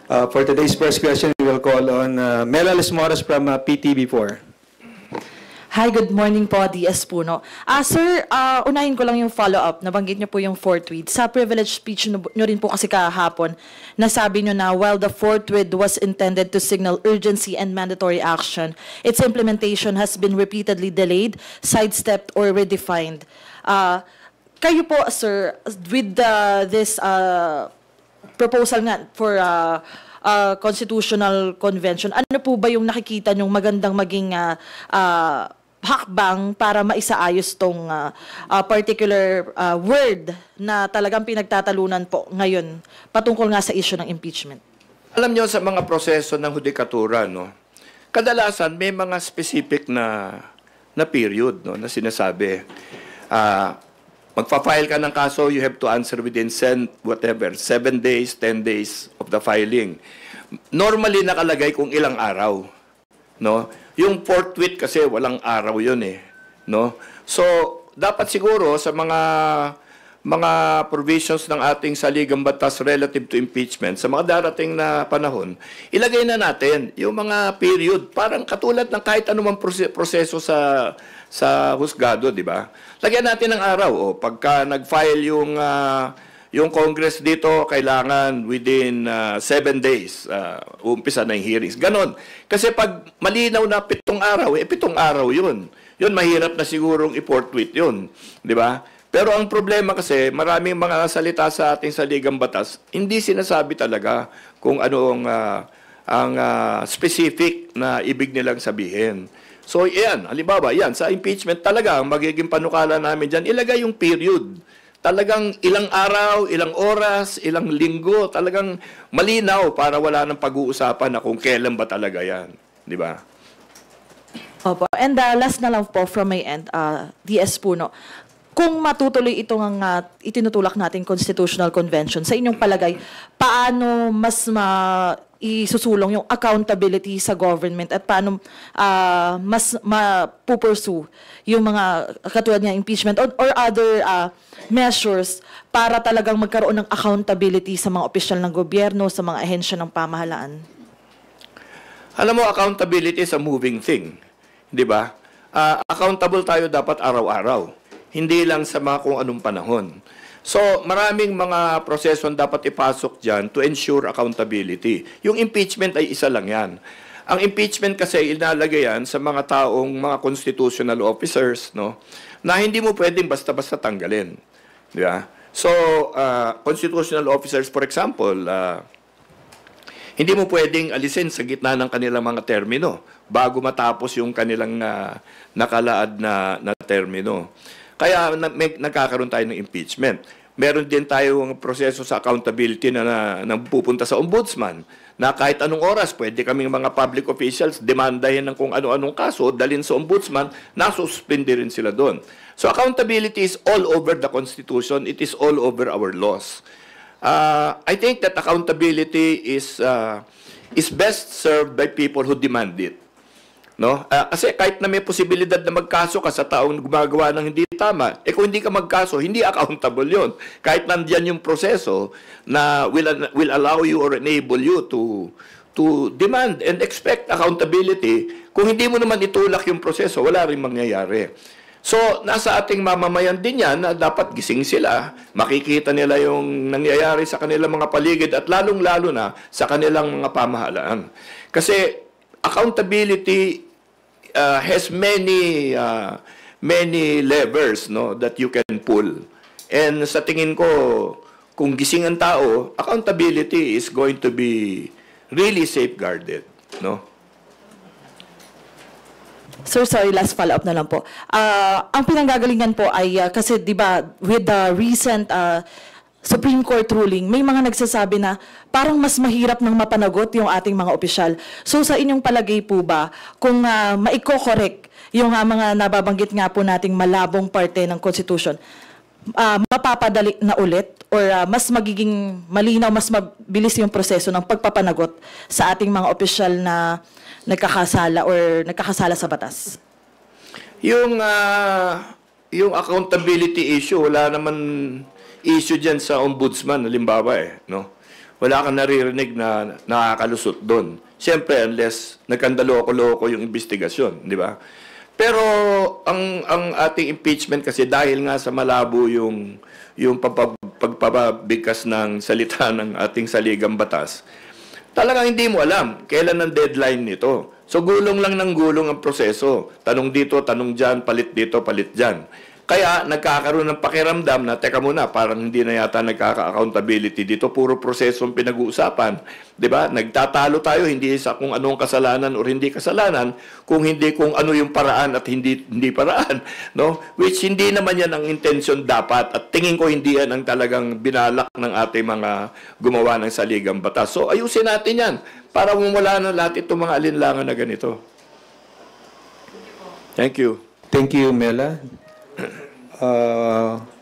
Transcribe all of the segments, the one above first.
For today's first question, we will call on Mela Lesmores from PTV4. Hi, good morning po, DS Puno. Sir, unahin ko lang yung follow-up. Nabanggit niyo po yung fourth with. Sa privilege speech nyo rin po kasi kahapon, nasabi nyo na while the fourth with was intended to signal urgency and mandatory action, its implementation has been repeatedly delayed, sidestepped, or redefined. Kayo po, sir, with this proposal nga for constitutional convention, ano po ba yung nakikita nyong magandang maging hakbang para maisaayos tong particular word na talagang pinagtatalunan po ngayon patungkol nga sa issue ng impeachment? Alam nyo, sa mga proseso ng hudikatura, no, kadalasan may mga specific na period, no, na sinasabi. Magpa-file ka ng kaso, you have to answer within 7 days, 10 days of the filing. Normally nakalagay kung ilang araw, no? Yung forthwith kasi walang araw 'yun eh, no? So, dapat siguro sa mga provisions ng ating saligang batas relative to impeachment sa mga darating na panahon, ilagay na natin yung mga period, parang katulad ng kahit anumang proseso sa husgado, di ba? Lagyan natin ng araw. O, pagka nag-file yung Congress dito, kailangan within 7 days, umpisa na yung hearings. Ganon. Kasi pag malinaw na 7 araw, 7 araw yun. Yun, mahirap na sigurong i-forthwith yun. Di ba? Pero ang problema kasi, maraming mga salita sa ating saligang batas, hindi sinasabi talaga kung ano ang specific na ibig nilang sabihin. So, yan, halimbawa, yan, sa impeachment talaga, ang magiging panukala namin dyan, ilagay yung period. Talagang ilang araw, ilang oras, ilang linggo, talagang malinaw para wala nang pag-uusapan na kung kailan ba talaga yan. Di ba? Opo. And last na lang po from my end, DS Puno. Kung matutuloy itong itinutulak nating Constitutional Convention, sa inyong palagay, paano mas isusulong yung accountability sa government at paano mas mapupursue yung mga katulad ng impeachment or other measures para talagang magkaroon ng accountability sa mga opisyal ng gobyerno, sa mga ahensya ng pamahalaan? Alam mo, accountability is a moving thing. Di ba? Accountable tayo dapat araw-araw. Hindi lang sa mga kung anong panahon. So, maraming mga proseso dapat ipasok dyan to ensure accountability. Yung impeachment ay isa lang yan. Ang impeachment kasi inalagay yan sa mga taong mga constitutional officers, no, na hindi mo pwedeng basta-basta tanggalin. Di ba? So, constitutional officers, for example, hindi mo pwedeng alisin sa gitna ng kanilang mga termino bago matapos yung kanilang nakalaad na termino. Kaya nagkakaroon tayo ng impeachment. Meron din tayong proseso sa accountability na pupunta sa ombudsman na kahit anong oras pwede kaming mga public officials demandahin ng kung ano-anong kaso, dalhin sa ombudsman, nasuspindi rin sila doon. So accountability is all over the Constitution. It is all over our laws. I think that accountability is best served by people who demand it. No? Kasi kahit na may posibilidad na magkaso ka sa taong gumagawa ng hindi tama, kung hindi ka magkaso, hindi accountable yon. Kahit nandiyan yung proseso na will allow you or enable you to demand and expect accountability, kung hindi mo naman itulak yung proseso, wala rin mangyayari. So, nasa ating mamamayan din yan na dapat gising sila, makikita nila yung nangyayari sa kanilang mga paligid at lalong-lalo na sa kanilang mga pamahalaan. Kasi accountability has many levers, no, that you can pull. And sa tingin ko, kung gising ang tao, accountability is going to be really safeguarded, no? Sir, sorry, last follow-up na lang po. Ang pinanggagalingan po ay, kasi di ba with the recent Supreme Court ruling, may mga nagsasabi na parang mas mahirap nang mapanagot yung ating mga opisyal. So sa inyong palagay po ba, kung maiko-correct yung mga nababanggit nga po nating malabong parte ng Constitution, mapapadali na ulit or mas magiging malinaw, mas mabilis yung proseso ng pagpapanagot sa ating mga opisyal na nagkakasala or nagkakasala sa batas? Yung accountability issue, wala naman issue dyan sa ombudsman, halimbawa no? wala kang naririnig na nakakalusot doon. Siyempre, unless nagkandaloko-loko yung investigasyon, di ba? Pero ang ating impeachment kasi dahil nga sa malabo yung pagpapabigkas ng salita ng ating saligang batas, talagang hindi mo alam kailan ang deadline nito. So gulong lang ng gulong ang proseso. Tanong dito, tanong dyan, palit dito, palit dyan. Kaya nagkakaroon ng pakiramdam na, teka muna, parang hindi na yata nagkaka-accountability dito. Puro prosesong pinag-uusapan. Diba? Nagtatalo tayo, hindi sa kung anong kasalanan o hindi kasalanan, kung hindi kung ano yung paraan at hindi paraan. No? Which hindi naman yan ang intention dapat. At tingin ko hindi yan ang talagang binalak ng ating mga gumawa ng saligang batas. So ayusin natin yan para wala na lahat itong mga alinlangan na ganito. Thank you. Thank you, Mela.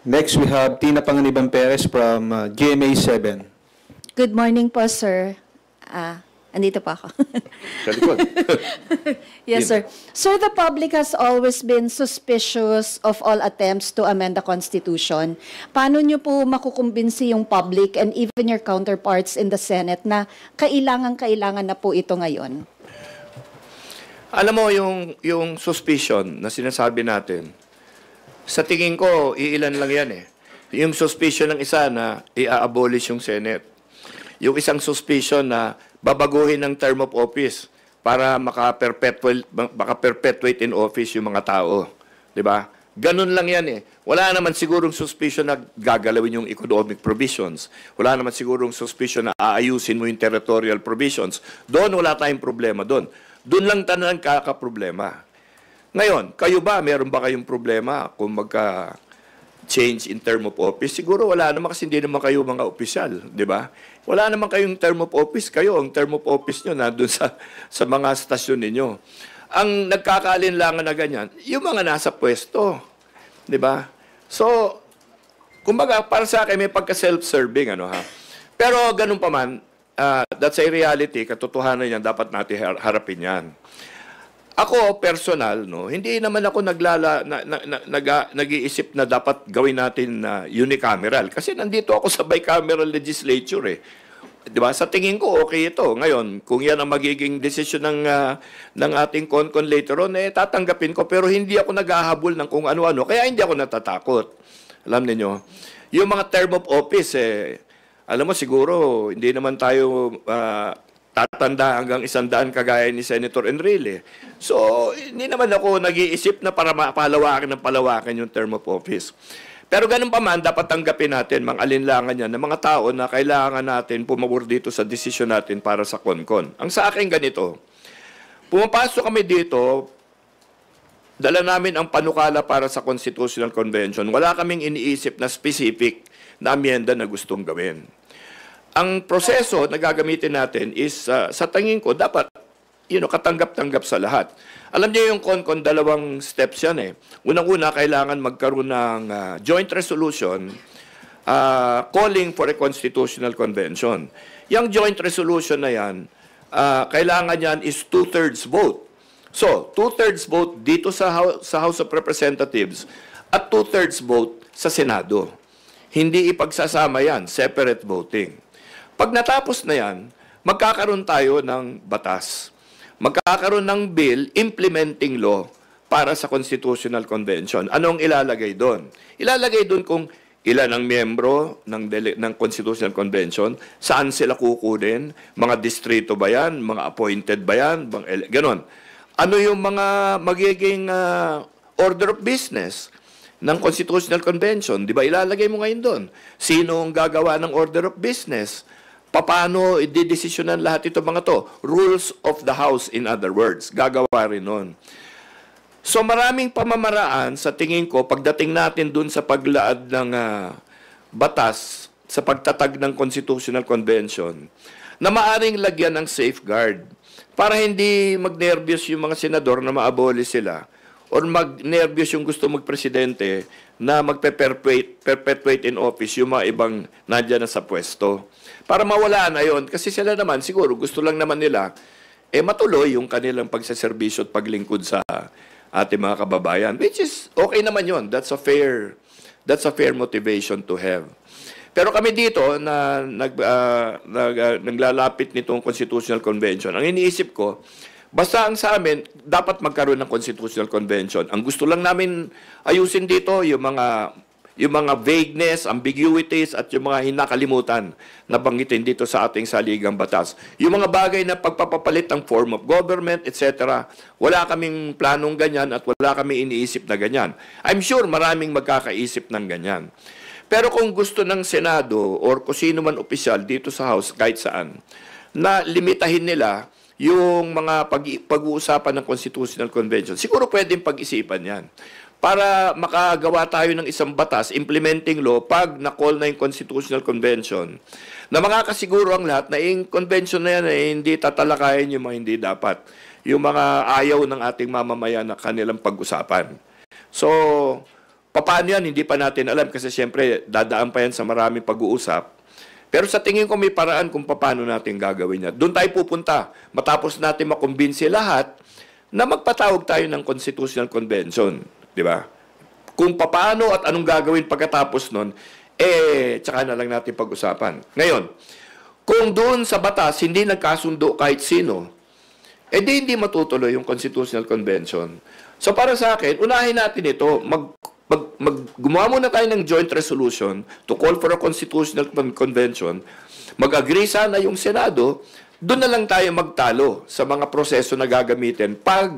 Next, we have Tina Panganiban Perez from GMA7. Good morning po, sir. Andito pa ako. Sa likod. Yes, sir. Sir, the public has always been suspicious of all attempts to amend the Constitution. Paano niyo po makukumbinsi yung public and even your counterparts in the Senate na kailangan na po ito ngayon? Alam mo, yung suspicion na sinasabi natin, sa tingin ko, iilan lang yan eh. Yung suspicion ng isa na i-abolish yung Senate. Yung isang suspicion na babaguhin ng term of office para maka-perpetuate in office yung mga tao. Diba? Ganun lang yan eh. Wala naman sigurong suspicion na gagalawin yung economic provisions. Wala naman sigurong suspicion na aayusin mo yung territorial provisions. Doon wala tayong problema doon. Doon lang tanang kakaproblema. Ngayon, kayo ba, meron ba kayong problema kung magka-change in term of office? Siguro wala naman kasi hindi naman kayo mga opisyal, di ba? Wala naman kayong term of office. Kayo, ang term of office nyo nandun sa mga stasyon ninyo. Ang nagkakaalinlangan na ganyan, yung mga nasa pwesto, di ba? So, kumbaga, para sa akin, may pagka-self-serving, ano ha? Pero ganun pa man, that's a reality, katotohanan yan, dapat natin harapin yan. Ako, personal, no, hindi naman ako nag-iisip na dapat gawin natin unicameral. Kasi nandito ako sa bicameral legislature eh. Diba? Sa tingin ko, okay ito. Ngayon, kung yan ang magiging desisyon ng ating CONCON later on, eh, tatanggapin ko. Pero hindi ako naghahabol ng kung ano-ano. Kaya hindi ako natatakot. Alam niyo, yung mga term of office, eh, alam mo, siguro, hindi naman tayo tatanda hanggang 100 kagaya ni Senator Enrile. So, hindi naman ako nag-iisip na para palawakin yung term of office. Pero ganun pa man, dapat tanggapin natin mga alinlangan yan ng mga tao na kailangan natin pumabor dito sa desisyon natin para sa CONCON. Ang sa akin ganito, pumapasok kami dito, dala namin ang panukala para sa Constitutional Convention. Wala kaming iniisip na specific na amyenda na gustong gawin. Ang proseso na gagamitin natin is, sa tingin ko, dapat katanggap-tanggap sa lahat. Alam niyo yung CONCON, dalawang steps yan eh. Unang-una, kailangan magkaroon ng joint resolution calling for a constitutional convention. Yung joint resolution na yan, kailangan yan is 2/3 vote. So, 2/3 vote dito sa House of Representatives at 2/3 vote sa Senado. Hindi ipagsasama yan, separate voting. Pag natapos na yan, magkakaroon tayo ng batas. Magkakaroon ng bill implementing law para sa Constitutional Convention. Anong ilalagay doon? Ilalagay doon kung ilan ang miyembro ng Constitutional Convention, saan sila kukunin, mga distrito ba yan, mga appointed ba yan, ganon. Ano yung mga magiging order of business ng Constitutional Convention? Di ba ilalagay mo ngayon doon? Sino ang gagawa ng order of business? Paano i-desisyonan lahat ito mga to? Rules of the House, in other words. Gagawa rin nun. So maraming pamamaraan sa tingin ko pagdating natin dun sa paglaad ng batas sa pagtatag ng Constitutional Convention na maaring lagyan ng safeguard para hindi magnervyos yung mga senador na ma-abolish sila or magnervyos yung gusto magpresidente na magpe-perpetuate in office yung mga ibang nandiyan na sa pwesto. Para mawala na yon kasi sila naman siguro gusto lang naman nila matuloy yung kanilang pagsaserbisyo at paglingkod sa ating mga kababayan, which is okay naman yon. That's a fair motivation to have. Pero kami dito na naglalapit nitong Constitutional Convention, ang iniisip ko, basta ang sa amin, dapat magkaroon ng Constitutional Convention. Ang gusto lang namin ayusin dito, yung mga vagueness, ambiguities, at yung mga hinakalimutan na banggitin dito sa ating saligang batas. Yung mga bagay na pagpapapalit ng form of government, etc., wala kaming planong ganyan at wala kami iniisip na ganyan. I'm sure maraming magkakaisip ng ganyan. Pero kung gusto ng Senado or kung sino man opisyal dito sa House, kahit saan, na limitahin nila yung mga pag-uusapan ng Constitutional Convention, siguro pwedeng pag-isipan yan. Para makagawa tayo ng isang batas, implementing law, pag na-call na yung Constitutional Convention, na makakasiguro ang lahat na yung convention na yan hindi tatalakayin yung mga hindi dapat, yung mga ayaw ng ating mamamayan na kanilang pag-usapan. So, paano yan? Hindi pa natin alam kasi siyempre dadaan pa yan sa maraming pag-uusap. Pero sa tingin ko may paraan kung paano natin gagawin yan. Doon tayo pupunta. Matapos natin makumbinsi lahat na magpatawag tayo ng Constitutional Convention. Di ba? Kung paano at anong gagawin pagkatapos nun, tsaka na lang natin pag-usapan. Ngayon, kung doon sa batas hindi nagkasundo kahit sino, hindi matutuloy yung Constitutional Convention. So para sa akin, unahin natin ito, gumawa muna tayo ng joint resolution to call for a Constitutional Convention, mag-agree sana yung Senado, doon na lang tayo magtalo sa mga proseso na gagamitin pag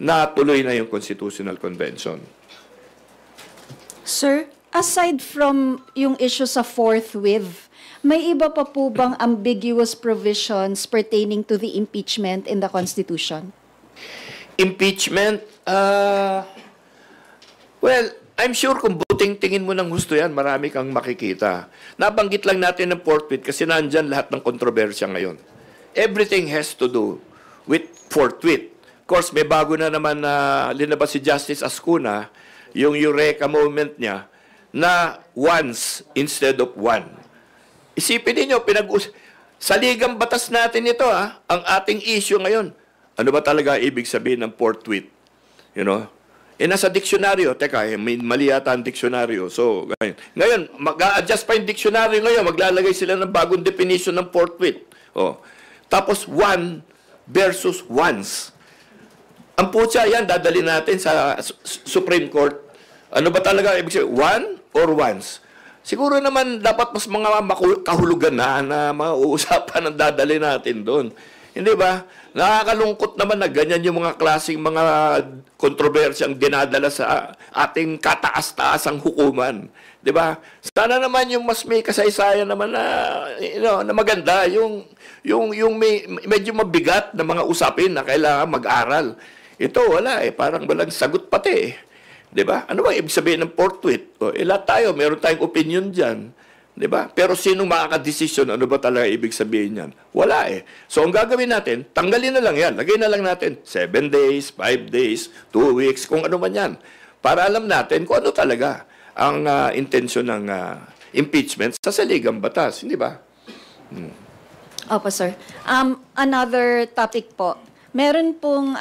natuloy na yung Constitutional Convention. Sir, aside from yung issue sa forthwith, may iba pa po bang ambiguous provisions pertaining to the impeachment in the Constitution? Impeachment? Well, I'm sure kung buting tingin mo ng gusto yan, marami kang makikita. Nabanggit lang natin ng forthwith kasi nandyan lahat ng kontrobersya ngayon. Everything has to do with forthwith. Of course, may bago na naman na linabas si Justice Ascuna, yung eureka moment niya, na once instead of one. Isipin niyo, saligang batas natin ito, ang ating issue ngayon. Ano ba talaga ibig sabihin ng forthwith? You know? Nasa diksyonaryo, may mali yata ang diksyonaryo. So, ngayon mag-a-adjust pa yung diksyonaryo ngayon, maglalagay sila ng bagong definition ng forthwith. Tapos, one versus once. Ang putya yan, dadali natin sa Supreme Court. Ano ba talaga ibig sabihin? One or once? Siguro naman dapat mas mga kahulugan na mauusapan ang dadali natin doon. Hindi ba? Nakakalungkot naman na ganyan yung mga klaseng mga kontrobersyang dinadala sa ating kataas-taasang hukuman. Di ba? Sana naman yung mas may kasaysayan naman na, na maganda, yung medyo mabigat na mga usapin na kailangan mag-aral. Ito, wala parang walang sagot pati Di ba? Ano ba ibig sabihin ng forthwith? Lahat tayo, meron tayong opinion dyan. Di ba? Pero sinong makakadesisyon, ano ba talaga ibig sabihin yan? Wala So, ang gagawin natin, tanggalin na lang yan. Lagay na lang natin 7 days, 5 days, 2 weeks, kung ano man yan. Para alam natin kung ano talaga ang intensyon ng impeachment sa saligang batas. Hindi ba? Opo, sir. Another topic po. Meron pong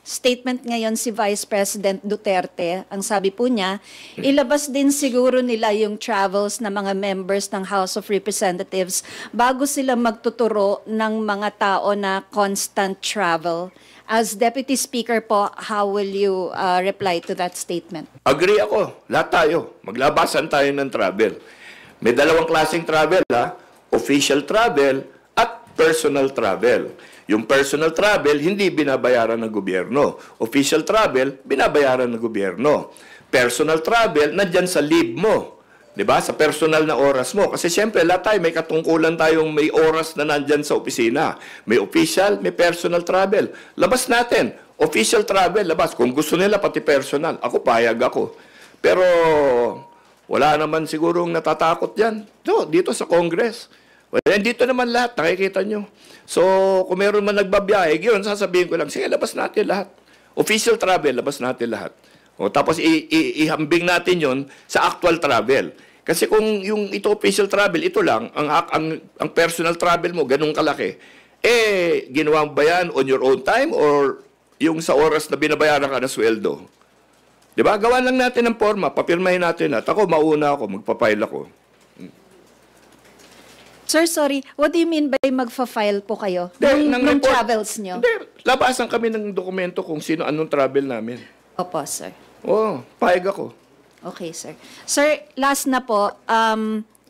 statement ngayon si Vice President Duterte. Ang sabi po niya, ilabas din siguro nila yung travels ng mga members ng House of Representatives bago sila magtuturo ng mga tao na constant travel. As Deputy Speaker po, how will you reply to that statement? Agree ako. Lahat tayo. Maglabasan tayo ng travel. May dalawang klaseng travel, official travel at personal travel. Yung personal travel, hindi binabayaran ng gobyerno. Official travel, binabayaran ng gobyerno. Personal travel, nandyan sa leave mo. Diba? Sa personal na oras mo. Kasi siyempre, lahat tayo, may katungkulan tayong may oras na nandyan sa opisina. May official, may personal travel. Labas natin. Official travel, labas. Kung gusto nila, pati personal. Ako, payag ako. Pero, wala naman sigurong natatakot yan. Dito sa Congress. Dito naman lahat, nakikita nyo. So, kung meron man nagbabiyahe, yun, sasabihin ko lang, sige, labas natin lahat. Official travel, labas natin lahat. Tapos, ihambing natin yon sa actual travel. Kasi kung yung ito official travel, ito lang, ang personal travel mo, ganun kalaki, ginawa mo ba yan on your own time or yung sa oras na binabayaran ka na sweldo? Diba? Gawa lang natin ng forma, papirmahin natin at ako, mauna ako, magpapile ako. Sir, sorry, what do you mean by magfa-file po kayo? Ng Nung report. travels nyo? Hindi, labasan kami ng dokumento kung sino anong travel namin. Opo, sir. Oo, payag ako. Okay, sir. Sir, last na po,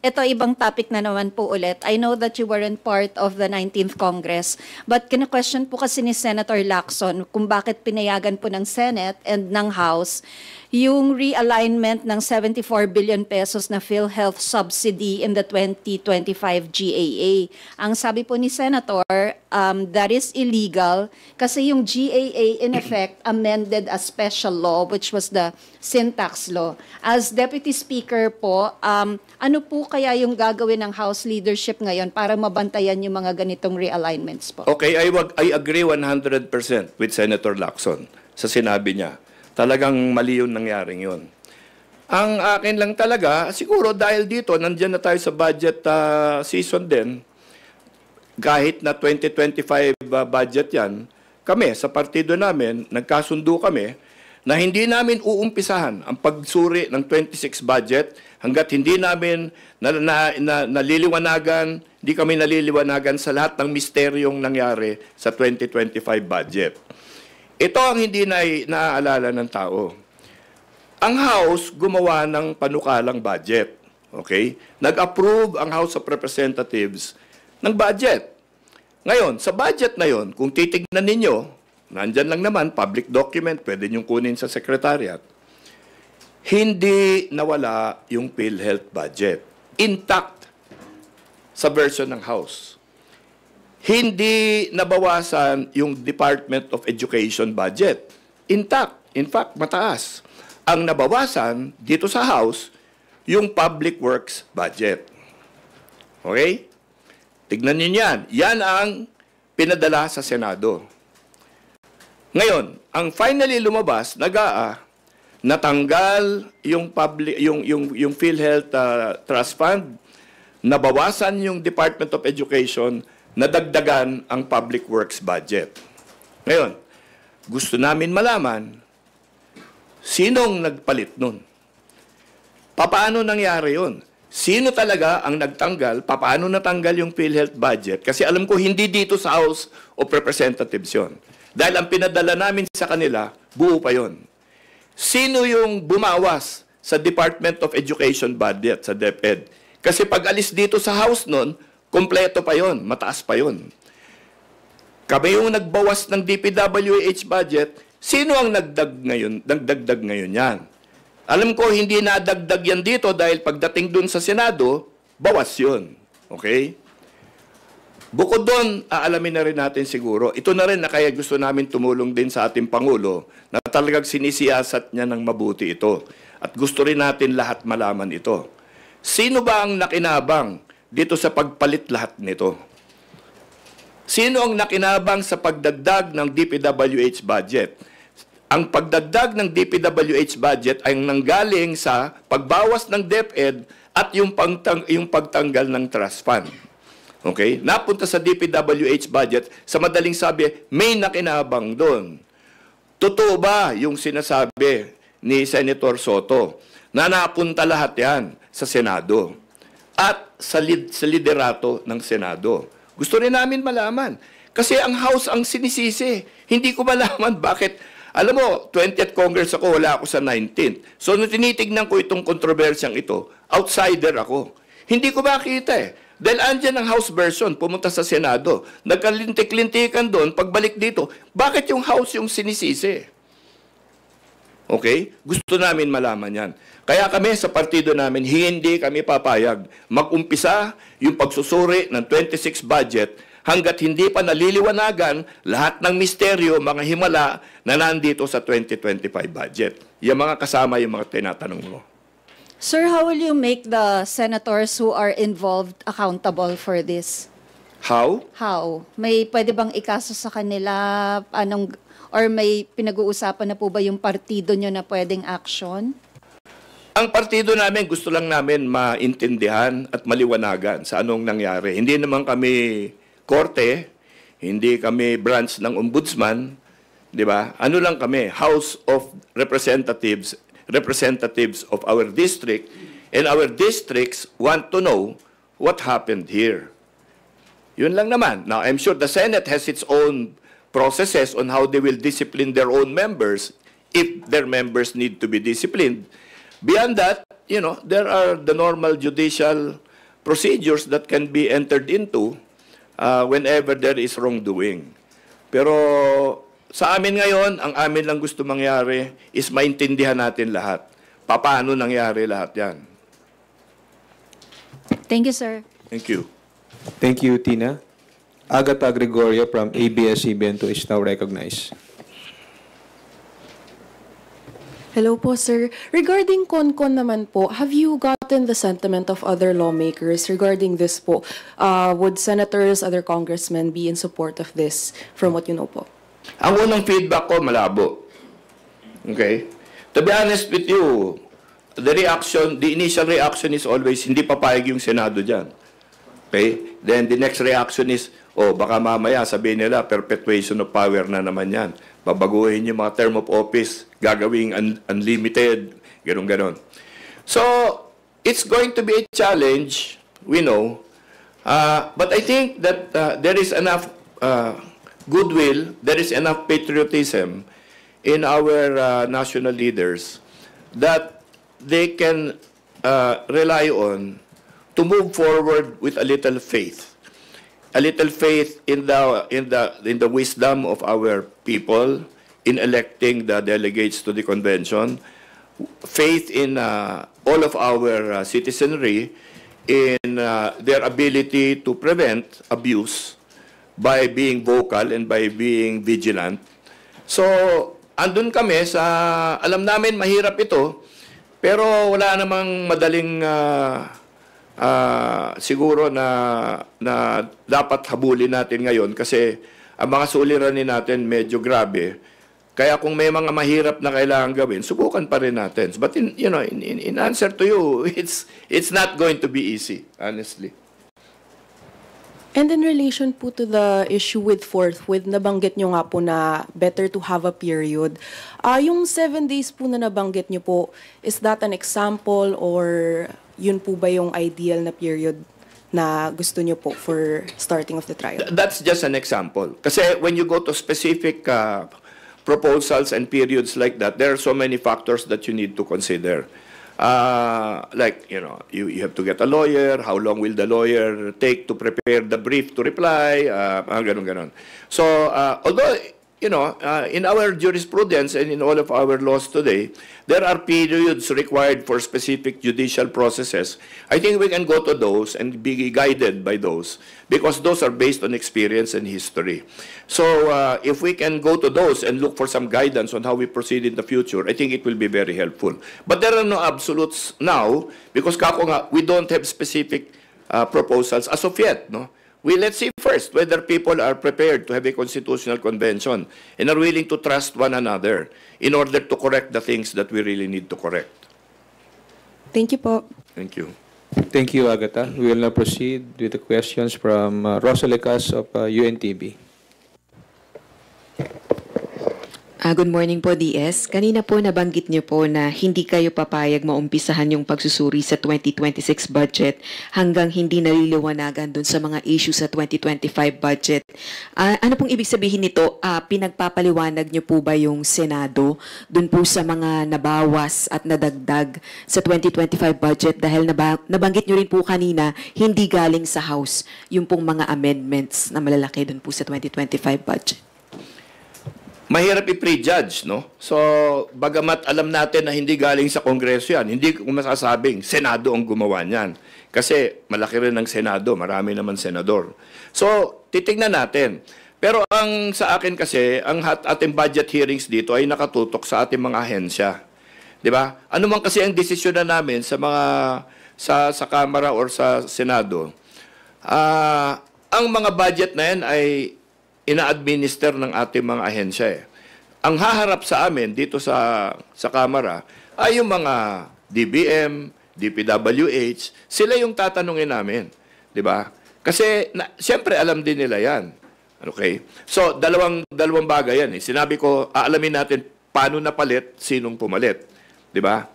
ito ibang topic na naman po ulit. I know that you weren't part of the 19th Congress, but kina-question po kasi ni Senator Lacson kung bakit pinayagan po ng Senate and ng House yung realignment ng 74 billion pesos na PhilHealth subsidy in the 2025 GAA. Ang sabi po ni Senator, that is illegal kasi yung GAA in effect amended a special law which was the sin tax law. As Deputy Speaker po, ano po kaya yung gagawin ng House leadership ngayon para mabantayan yung mga ganitong realignments po? Okay, I agree 100% with Senator Lacson sa sinabi niya. Talagang mali yung nangyaring yun. Ang akin lang talaga, siguro dahil dito, nandiyan na tayo sa budget season din, kahit na 2025 budget yan, kami sa partido namin, nagkasundo kami na hindi namin uumpisahan ang pagsuri ng 26 budget hanggat hindi namin naliliwanagan, hindi kami naliliwanagan sa lahat ng misteryong nangyari sa 2025 budget. Ito ang hindi naaalala ng tao. Ang House gumawa ng panukalang budget. Okay? Nag-approve ang House of Representatives ng budget. Ngayon, sa budget na yon, kung titignan ninyo, nandyan lang naman, public document, pwede niyong kunin sa Secretariat. Hindi nawala yung PhilHealth budget. Intact sa version ng House. Hindi nabawasan yung Department of Education budget. Intact. In fact, mataas. Ang nabawasan dito sa House, yung Public Works budget. Okay? Tignan niyo yan. Yan ang pinadala sa Senado. Ngayon, ang finally lumabas, natanggal yung PhilHealth Trust Fund, nabawasan yung Department of Education, nadagdagan ang Public Works budget. Ngayon, gusto namin malaman, sinong nagpalit nun? Paano nangyari yun? Sino talaga ang nagtanggal? Paano natanggal yung PhilHealth budget? Kasi alam ko, hindi dito sa House of Representatives yun. Dahil ang pinadala namin sa kanila, buo pa yun. Sino yung bumawas sa Department of Education budget, sa DepEd? Kasi pag alis dito sa House nun, kompleto pa yon, mataas pa yon. Kami yung nagbawas ng DPWH budget, sino ang nagdagdag ngayon yan? Alam ko, hindi nadagdag yan dito dahil pagdating dun sa Senado, bawas yun. Okay? Bukod doon, aalamin na rin natin siguro, ito na rin na kaya gusto namin tumulong din sa ating Pangulo na talagang sinisiyasat niya ng mabuti ito. At gusto rin natin lahat malaman ito. Sino ba ang nakinabang dito sa pagpalit lahat nito? Sino ang nakinabang sa pagdagdag ng DPWH budget? Ang pagdagdag ng DPWH budget ay nanggaling sa pagbawas ng DepEd at yung pagtanggal ng trust fund. Okay? Napunta sa DPWH budget, sa madaling sabi, may nakinabang doon. Totoo ba yung sinasabi ni Senator Soto na napunta lahat yan sa Senado at sa liderato ng Senado? Gusto rin namin malaman. Kasi ang House ang sinisisi. Hindi ko malaman bakit. Alam mo, 20th Congress ako, wala ako sa 19th. So, nung tinitignan ko itong kontrobersyang ito, outsider ako. Hindi ko makita eh. Dahil andyan ang House version, pumunta sa Senado. Nagkalintik-lintikan doon, pagbalik dito, bakit yung House yung sinisisi? Okay? Gusto namin malaman yan. Kaya kami sa partido namin, hindi kami papayag mag-umpisa yung pagsusuri ng 26 budget hanggat hindi pa naliliwanagan lahat ng misteryo, mga himala na nandito sa 2025 budget. Yung mga kasama yung mga tinatanong mo. Sir, how will you make the senators who are involved accountable for this? How? How? May pwede bang ikaso sa kanila? Or may pinag-uusapan na po ba yung partido nyo na pwedeng action? Ang partido namin, gusto lang namin maintindihan at maliwanagan sa anong nangyari. Hindi naman kami korte, hindi kami branch ng ombudsman, di ba? Ano lang kami, House of Representatives of our district, and our districts want to know what happened here. Yun lang naman. Now, I'm sure the Senate has its own processes on how they will discipline their own members if their members need to be disciplined. Beyond that, there are the normal judicial procedures that can be entered into whenever there is wrongdoing. Pero sa amin ngayon, ang amin lang gusto mangyari is maintindihan natin lahat. Paano nangyari lahat yan? Thank you, sir. Thank you. Thank you, Tina. Agatha Gregorio from ABS-CBN2 is now recognized. Hello po, sir. Regarding CONCON naman po, have you gotten the sentiment of other lawmakers regarding this po? Would senators, other congressmen be in support of this from what you know po? Ang unang feedback ko, malabo. Okay? To be honest with you, the initial reaction is always, hindi papayag yung Senado dyan. Okay? Then the next reaction is, baka mamaya sabihin nila, perpetuation of power na naman yan. Babaguhin yung mga term of office, gagawing unlimited, ganon. So, it's going to be a challenge, we know. But I think that there is enough goodwill, there is enough patriotism in our national leaders that they can rely on to move forward with a little faith. A little faith in the wisdom of our people in electing the delegates to the convention, faith in all of our citizenry in their ability to prevent abuse by being vocal and by being vigilant. So, andun kami sa, alam namin mahirap ito, pero wala namang madaling siguro na dapat habulin natin ngayon kasi ang mga suliranin natin medyo grabe. Kaya kung may mga mahirap na kailangan gawin, subukan pa rin natin. But in answer to you, it's not going to be easy, honestly. And in relation po to the issue with forthwith, nabanggit nyo nga po na better to have a period. Yung 7 days po na nabanggit nyo po, is that an example or yun po ba yung ideal na period na gusto nyo po for starting of the trial? That's just an example. Kasi when you go to specific proposals and periods like that, there are so many factors that you need to consider. Like, you have to get a lawyer. How long will the lawyer take to prepare the brief to reply? Ganon. So, although, in our jurisprudence and in all of our laws today, there are periods required for specific judicial processes. I think we can go to those and be guided by those because those are based on experience and history. So if we can go to those and look for some guidance on how we proceed in the future, I think it will be very helpful. But there are no absolutes now because we don't have specific proposals as of yet, no? Let's see first whether people are prepared to have a constitutional convention and are willing to trust one another in order to correct the things that we really need to correct. Thank you po. Thank you. Thank you, Agatha. We will now proceed with the questions from Rosalie Cas of UNTV. Good morning po, DS. Kanina po nabanggit niyo po na hindi kayo papayag maumpisahan yung pagsusuri sa 2026 budget hanggang hindi naliliwanagan dun sa mga issue sa 2025 budget. Ano pong ibig sabihin nito? Pinagpapaliwanag niyo po ba yung Senado dun po sa mga nabawas at nadagdag sa 2025 budget dahil nabanggit niyo rin po kanina hindi galing sa House yung pong mga amendments na malalaki dun po sa 2025 budget? Mahirap i-prejudge, no? So, bagamat alam natin na hindi galing sa Kongreso yan, hindi ko masasabing Senado ang gumawa niyan. Kasi malaki rin ang Senado, marami naman senador. So, titignan natin. Pero ang sa akin kasi, ang ating budget hearings dito ay nakatutok sa ating mga ahensya. 'Di ba? Ano man kasi ang desisyon na namin sa mga sa Kamara or sa Senado, ang mga budget na yan ay ina-administer ng ating mga ahensya eh. Ang haharap sa amin dito sa Kamara ay yung mga DBM, DPWH, sila yung tatanungin namin, 'di ba? Kasi siyempre alam din nila 'yan. Okay? So, dalawang bagay 'yan eh. Sinabi ko, aalamin natin paano napalit, sinong pumalit, 'di ba?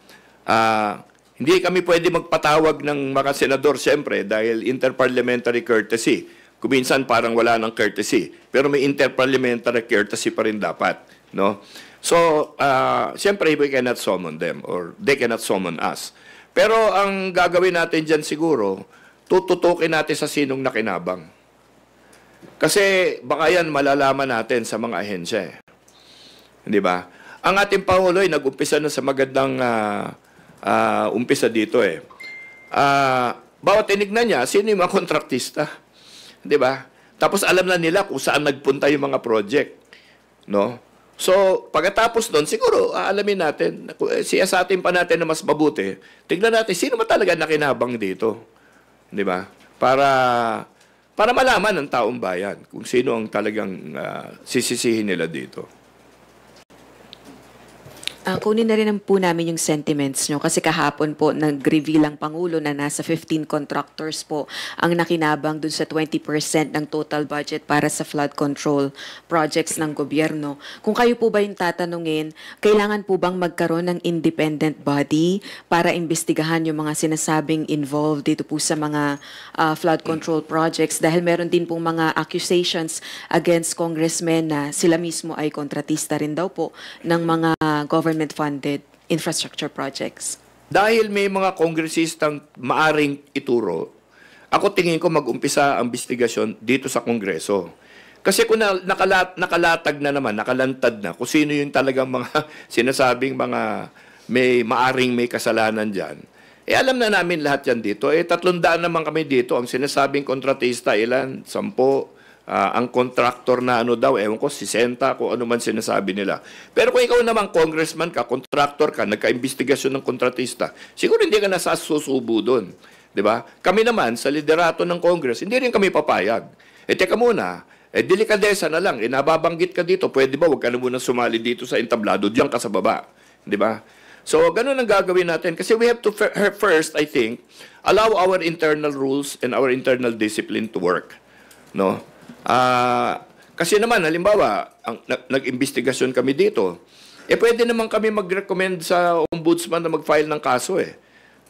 Hindi kami pwede magpatawag ng mga senador, siyempre, dahil interparliamentary courtesy. Kuminsan parang wala ng courtesy, pero may interparliamentary courtesy pa rin dapat, no? So, siyempre, we cannot summon them or they cannot summon us. Pero ang gagawin natin dyan siguro, tututukin natin sa sinong nakinabang. Kasi baka yan malalaman natin sa mga ahensya. Di ba? Ang ating Pangulo ay nag-umpisa na sa magandang umpisa dito eh. Bawat tinignan niya, sino yung mga kontraktista? Di ba? Tapos alam na nila kung saan nagpunta yung mga project. No? So, pagkatapos doon, siguro, aalamin natin, siyasatin pa natin na mas mabuti, tignan natin, sino ba talaga nakinabang dito? Di ba? Para malaman ng taong bayan kung sino ang talagang sisisihin nila dito. Kunin na rin po namin yung sentiments nyo kasi kahapon po nag-reveal ang Pangulo na nasa 15 contractors po ang nakinabang dun sa 20% ng total budget para sa flood control projects ng gobyerno. Kung kayo po ba yung tatanungin, kailangan po bang magkaroon ng independent body para imbestigahan yung mga sinasabing involved dito po sa mga flood control projects dahil meron din pong mga accusations against congressmen na sila mismo ay kontratista rin daw po ng mga government-funded infrastructure projects? Dahil may mga kongresistang maaring ituro, ako tingin ko mag-umpisa ang investigasyon dito sa Kongreso. Kasi kung nakalatag na naman, nakalantad na, kung sino yung talagang mga sinasabing mga maaring may kasalanan dyan, alam na namin lahat yan dito. 300 naman kami dito. Ang sinasabing kontratista, ilan? 10. Ang contractor na ewan ko, 60, kung ano man sinasabi nila. Pero kung ikaw naman, congressman ka, contractor ka, nagka-investigasyon ng kontratista, siguro hindi ka nasasusubo doon. Diba? Kami naman, sa liderato ng Congress, hindi rin kami papayag. Teka muna, delikadesa na lang, nababanggit ka dito, pwede ba, huwag ka na muna sumali dito sa entablado, diyan ka sa baba. Diba? So, ganun ang gagawin natin. Kasi we have to first, I think, allow our internal rules and our internal discipline to work. No? Kasi naman, halimbawa, nag-investigasyon kami dito, pwede naman kami mag-recommend sa ombudsman na mag-file ng kaso eh.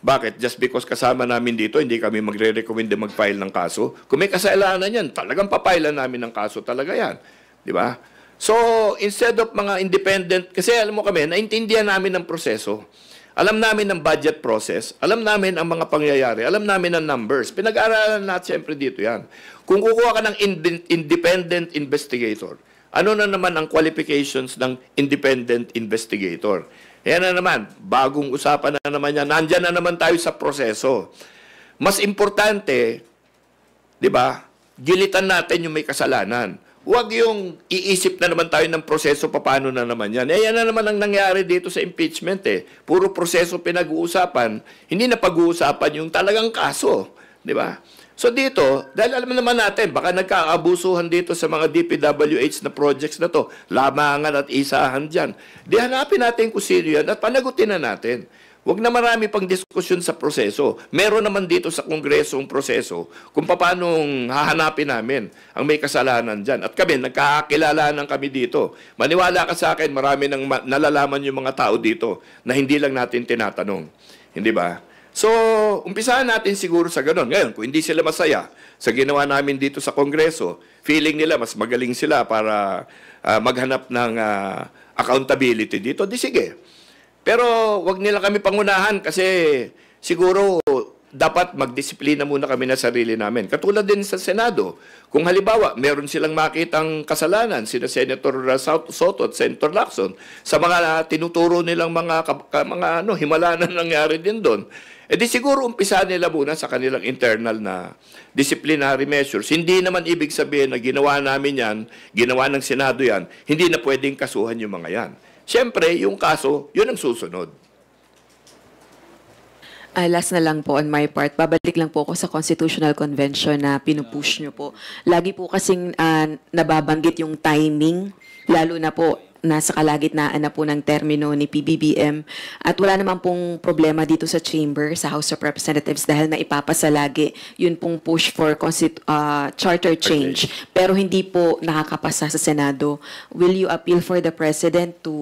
Bakit? Just because kasama namin dito, hindi kami magre-recommend na mag-file ng kaso. Kung may kasalanan yan, talagang papailan namin ng kaso talaga yan. Di ba? So, instead of mga independent, kasi alam mo kami, naintindihan namin ang proseso. Alam namin ang budget process, alam namin ang mga pangyayari, alam namin ang numbers. Pinag-aaralan natin siyempre dito yan. Kung kukuha ka ng independent investigator, ano na naman ang qualifications ng independent investigator? Yan na naman, bagong usapan na naman yan. Nandyan na naman tayo sa proseso. Mas importante, di ba, gilitan natin yung may kasalanan. Huwag yung iisip na naman tayo ng proseso, paano na naman yan. Yan na naman ang nangyari dito sa impeachment eh. Puro proseso pinag-uusapan, hindi na pag-uusapan yung talagang kaso. Di ba? So dito, dahil alam naman natin, baka nagkaabusuhan dito sa mga DPWH na projects na to, lamangan at isahan dyan. Di hanapin natin kung sino yan at panagutin na natin. Huwag na marami pang diskusyon sa proseso. Meron naman dito sa Kongreso ang proseso kung paano hahanapin namin ang may kasalanan dyan. At kami, nagkakilalanan kami dito. Maniwala ka sa akin, marami nang nalalaman yung mga tao dito na hindi lang natin tinatanong. Hindi ba? So, umpisahan natin siguro sa ganun. Ngayon, kung hindi sila masaya sa ginawa namin dito sa Kongreso, feeling nila mas magaling sila para maghanap ng accountability dito, di sige. Pero wag nila kami pangunahan kasi siguro dapat magdisiplina muna kami na sarili namin. Katulad din sa Senado. Kung halimbawa, meron silang makitang kasalanan, sina Senator Soto at Senator Lacson, sa mga tinuturo nilang mga himala na nangyari din doon, di siguro umpisa nila muna sa kanilang internal na disciplinary measures. Hindi naman ibig sabihin na ginawa namin yan, ginawa ng Senado yan, hindi na pwedeng kasuhan yung mga yan. Siyempre, yung kaso, yun ang susunod. Last na lang po on my part, babalik lang po ako sa Constitutional Convention na pinupush nyo po. Lagi po kasing nababanggit yung timing, lalo na po nasa kalagitnaan na po ng termino ni PBBM at wala naman pong problema dito sa chamber, sa House of Representatives dahil na ipapasa lagi yun pong push for charter change. Pero hindi po nakakapasa sa Senado. Will you appeal for the President to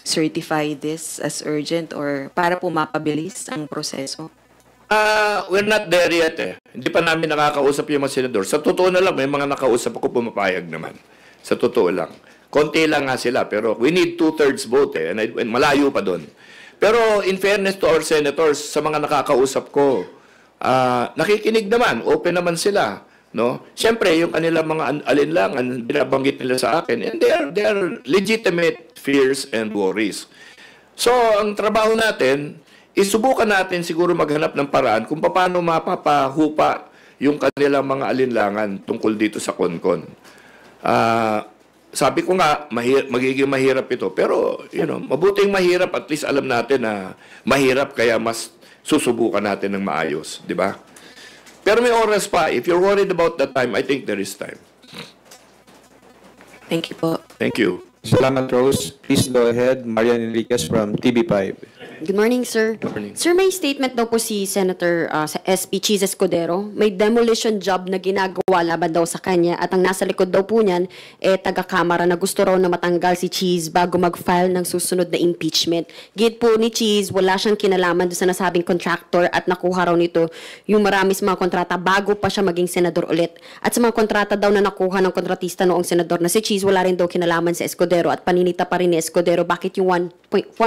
certify this as urgent or para po mapabilis ang proseso? We're not there yet eh. Hindi pa namin nakakausap yung mga senador. Sa totoo na lang, may mga nakausap ako pumapayag naman. Sa totoo lang. Konti lang nga sila, pero we need 2/3 vote eh. And malayo pa doon. Pero in fairness to our senators, sa mga nakakausap ko, nakikinig naman, open naman sila. No? Siyempre, yung kanilang mga alinlangan, binabanggit nila sa akin, and they are legitimate fears and worries. So, ang trabaho natin, isubukan natin siguro maghanap ng paraan kung paano mapapahupa yung kanilang mga alinlangan tungkol dito sa CONCON. Sabi ko nga, magiging mahirap ito. Pero, mabuting mahirap, at least alam natin na mahirap, kaya mas susubukan natin ng maayos. Di ba? Pero may oras pa. If you're worried about that time, I think there is time. Thank you po. Thank you. Salamat, Rose. Please go ahead. Marian Enriquez from TV5. Good morning, sir. Good morning. Sir, may statement daw po si Senator sa SP Cheese Escudero. May demolition job na ginagawa laban daw sa kanya at ang nasa likod daw po niyan, taga-kamara na gusto raw na matanggal si Cheese bago mag-file ng susunod na impeachment. Gate po ni Cheese, wala siyang kinalaman doon sa nasabing contractor at nakuha raw nito yung marami sa mga kontrata bago pa siya maging senador ulit. At sa mga kontrata daw na nakuha ng kontratista noong senador na si Cheese, wala rin daw kinalaman sa Escudero at paninita pa rin ni Escudero bakit yung 1%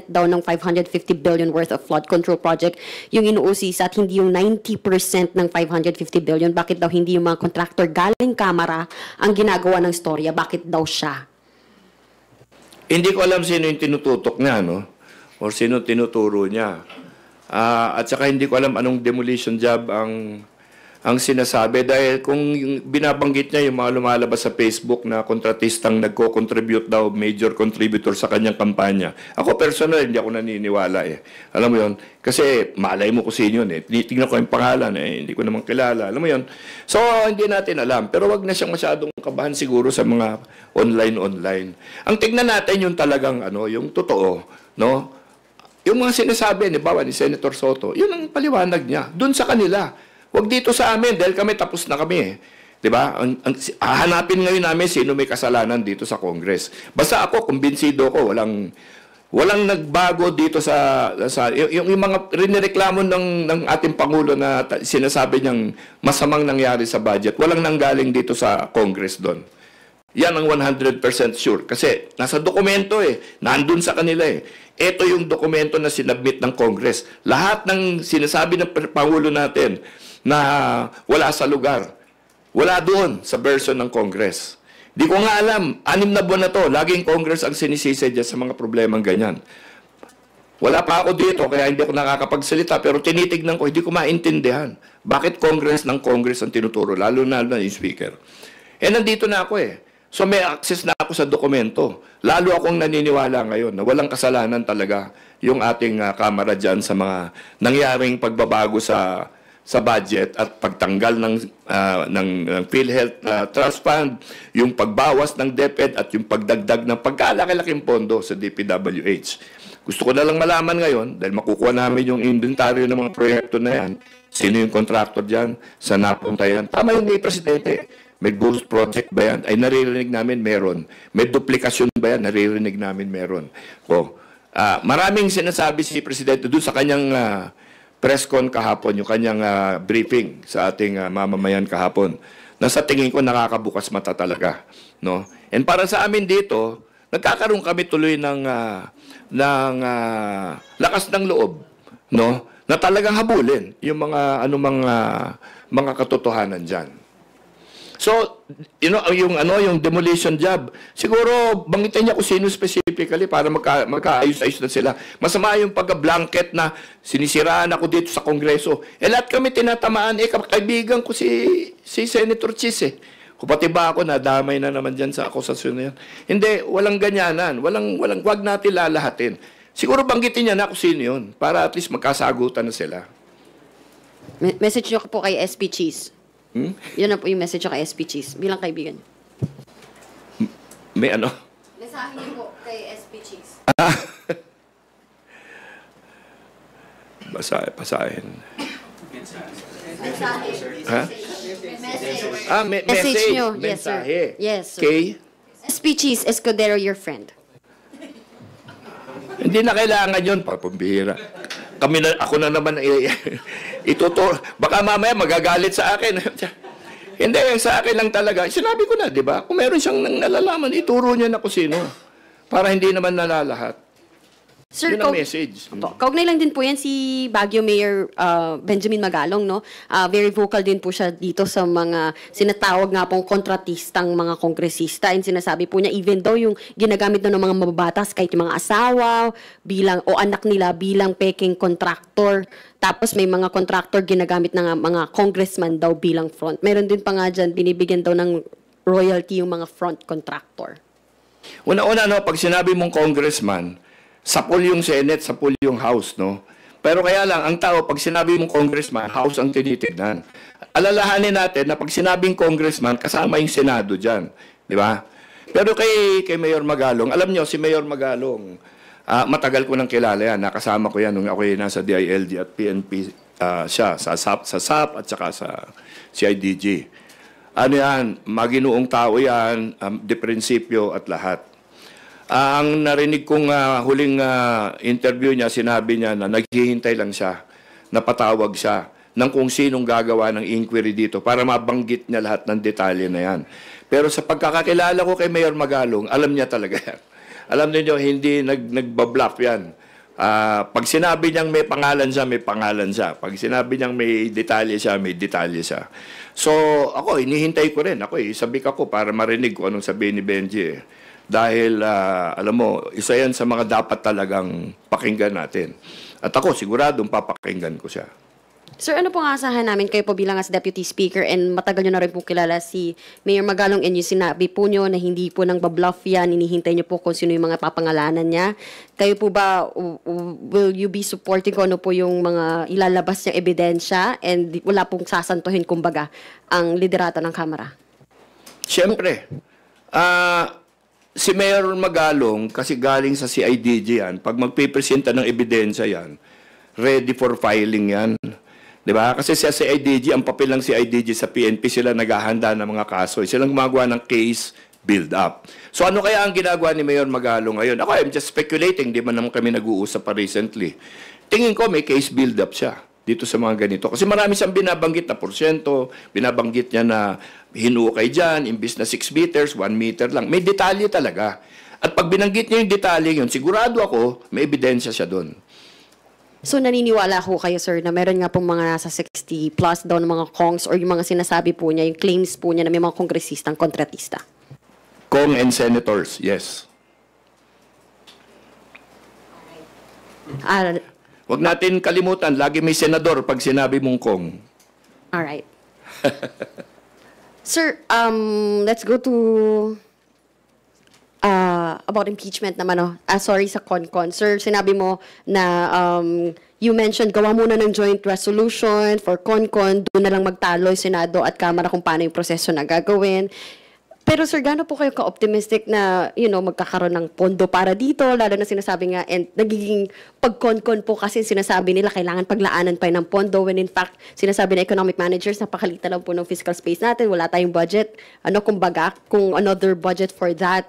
daw ng 550 billion worth of flood control project yung inuusisa at hindi yung 90% ng 550 billion. Bakit daw hindi yung mga contractor galing kamara ang ginagawa ng storya? Bakit daw siya? Hindi ko alam sino yung tinututok niya, no? Or sino tinuturo niya. At saka hindi ko alam anong demolition job ang sinasabi dahil kung yung binabanggit niya yung mga lumalabas sa Facebook na kontratistang nagko-contribute daw, major contributor sa kanyang kampanya. Ako personal, hindi ako naniniwala eh. Alam mo yon, kasi malay mo kung sino yun eh. Tingnan ko yung pangalan eh, hindi ko naman kilala. Alam mo yon. So, hindi natin alam. Pero wag na siyang masyadong kabahan siguro sa mga online. Ang tignan natin yung talagang yung totoo, no? Yung mga sinasabi ni Senator Soto, yun ang paliwanag niya. Doon sa kanila. Huwag dito sa amin dahil kami tapos na kami eh. 'Di ba? Hahanapin ngayon namin sino may kasalanan dito sa Congress. Basta ako kumbinsido ko walang nagbago dito sa yung mga rinireklamo ng ating pangulo na sinasabi niyang masamang nangyari sa budget. Walang nanggaling dito sa Congress doon. Yan ang 100% sure kasi nasa dokumento eh, nandun sa kanila eh. Ito yung dokumento na sinabmit ng Congress. Lahat ng sinasabi ng pangulo natin na wala sa lugar. Wala doon sa version ng Congress. Di ko nga alam, 6 na buwan na to, laging Congress ang sinisisi dyan sa mga problemang ganyan. Wala pa ako dito, kaya hindi ako nakakapagsalita, pero tinitignan ko, hindi ko maintindihan. Bakit Congress ng Congress ang tinuturo, lalo na yung Speaker. Nandito na ako eh. So may access na ako sa dokumento. Lalo akong naniniwala ngayon na walang kasalanan talaga yung ating Kamara dyan sa mga nangyaring pagbabago sa budget at pagtanggal ng PhilHealth Trust Fund, yung pagbawas ng DepEd at yung pagdagdag ng pagkalaki-laking pondo sa DPWH. Gusto ko na lang malaman ngayon, dahil makukuha namin yung inventaryo ng mga proyekto na yan, sino yung contractor dyan, saan napunta yan. Tama yung Presidente. May ghost project ba yan? Ay naririnig namin meron. May duplikasyon ba yan? Naririnig namin meron. Maraming sinasabi si Presidente doon sa kanyang press con kahapon, yung kanyang briefing sa ating mamamayan kahapon, na sa tingin ko nakakabukas mata talaga. No? And para sa amin dito, nagkakaroon kami tuloy ng lakas ng loob, no? Na talagang habulin yung mga mga katotohanan diyan. So, yung demolition job, siguro bangitin niya kung sino specifically para magkaayos-ayos na sila. Masama yung pagka-blanket na sinisiraan ako dito sa Kongreso. Lahat kami tinatamaan, kaibigan ko si Senator Cheese eh. Kung pati ba ako, nadamay na naman dyan sa akusasyon na yan. Hindi, walang ganyanan. Wag natin lalahatin. Siguro banggitin niya na kung sino yun para at least magkasagutan na sila. Message niyo po kay SP Cheese. Yun na po yung message niyo kay SP Cheese bilang kaibigan. May Message Mensahe niyo po kay SP Cheese. Basahin. Mensahe. Ha? Message. Message. Niyo. Yes, sir. Mensahe. Yes, sir. Kay? SP Cheese Escudero, your friend. Hindi na kailangan yun. Pambihira. Ako na naman ituturo. Baka mamaya magagalit sa akin. Hindi, sa akin lang talaga. Sinabi ko na, di ba? Kung meron siyang nalalaman, ituro niya na kung sino. Para hindi naman nalalahat. Sir, Yun ang message. kaugnay lang din po yan si Baguio Mayor Benjamin Magalong, no? Very vocal din po siya dito sa mga sinatawag nga pong kontratistang mga kongresista. And sinasabi po niya, even though yung ginagamit na ng mga mababatas, kahit yung mga asawa o anak nila bilang peking contractor, tapos may mga contractor ginagamit ng mga congressman daw bilang front. Meron din pa nga dyan, binibigyan daw ng royalty yung mga front contractor. Una-una, no, pag sinabi mong congressman, sapul yung Senate, sapul yung House, no? Pero kaya lang, ang tao, pag sinabi mong congressman, House ang tinitignan. Alalahanin natin na pag sinabing congressman, kasama yung Senado dyan. Di ba? Pero kay Mayor Magalong, alam nyo, si Mayor Magalong, matagal ko nang kilala yan. Nakasama ko yan nung ako nasa DILG at PNP siya, sa SAP at saka sa CIDG. Ano yan, maginoong tao yan, de prinsipyo at lahat. Ang narinig kong huling interview niya, sinabi niya na naghihintay lang siya, napatawag siya ng kung sinong gagawa ng inquiry dito para mabanggit niya lahat ng detalye na yan. Pero sa pagkakakilala ko kay Mayor Magalong, alam niya talaga yan. Alam niyo, hindi nagbabluff yan. Pag sinabi niyang may pangalan siya, may pangalan siya. Pag sinabi niyang may detalye siya, may detalye siya. So, ako, inihintay ko rin. Ako, sabik ako para marinig ko anong sabihin ni Benji. Dahil, alam mo, isa yan sa mga dapat talagang pakinggan natin. At ako, siguradong papakinggan ko siya. Sir, ano pong asahan namin kayo po bilang as Deputy Speaker and matagal nyo na rin po kilala si Mayor Magalong and yung sinabi po nyo na hindi po nang babluff yan, inihintay nyo po kung sino yung mga papangalanan niya. Kayo po ba, will you be supporting kung ano po yung mga ilalabas niyang ebidensya and wala pong sasantuhin kumbaga ang liderato ng Kamara? Siyempre, si Mayor Magalong, kasi galing sa CIDG yan, pag magpipresenta ng ebidensya yan, ready for filing yan. Diba? Kasi sa CIDG, ang papel ng CIDG sa PNP, sila naghahanda ng mga kaso. Sila gumagawa ng case build-up. So ano kaya ang ginagawa ni Mayor Magalong ngayon? Ako, I'm just speculating. Di man naman kami nag-uusap pa recently. Tingin ko may case build-up siya dito sa mga ganito. Kasi marami siyang binabanggit na porsyento, binabanggit niya na hinukay dyan, imbis na 6 meters, 1 meter lang. May detalye talaga. At pag binanggit niya yung detalye yun, sigurado ako, may ebidensya siya doon. So naniniwala ko kayo, sir, na meron nga pong mga nasa 60 plus daw ng mga kongs or yung mga sinasabi po niya, yung claims po niya na may mga kongresistang kontratista? Kong and senators, yes. Huwag natin kalimutan, lagi may senador pag sinabi mong Kong. Alright. Sir, let's go to about impeachment naman, no? Sorry, sa CONCON. Sir, sinabi mo na you mentioned gawa muna ng joint resolution for CONCON, doon na lang magtalo yung Senado at Kamara kung paano yung proseso na gagawin. Pero sir, gaano po kayo ka-optimistic na, magkakaroon ng pondo para dito, lalo na sinasabi nga, and nagiging pag-CONCON po kasi sinasabi nila kailangan paglaanan pa ng pondo when in fact, sinasabi na economic managers, napakalita lang po ng fiscal space natin, wala tayong budget, kumbaga, kung another budget for that.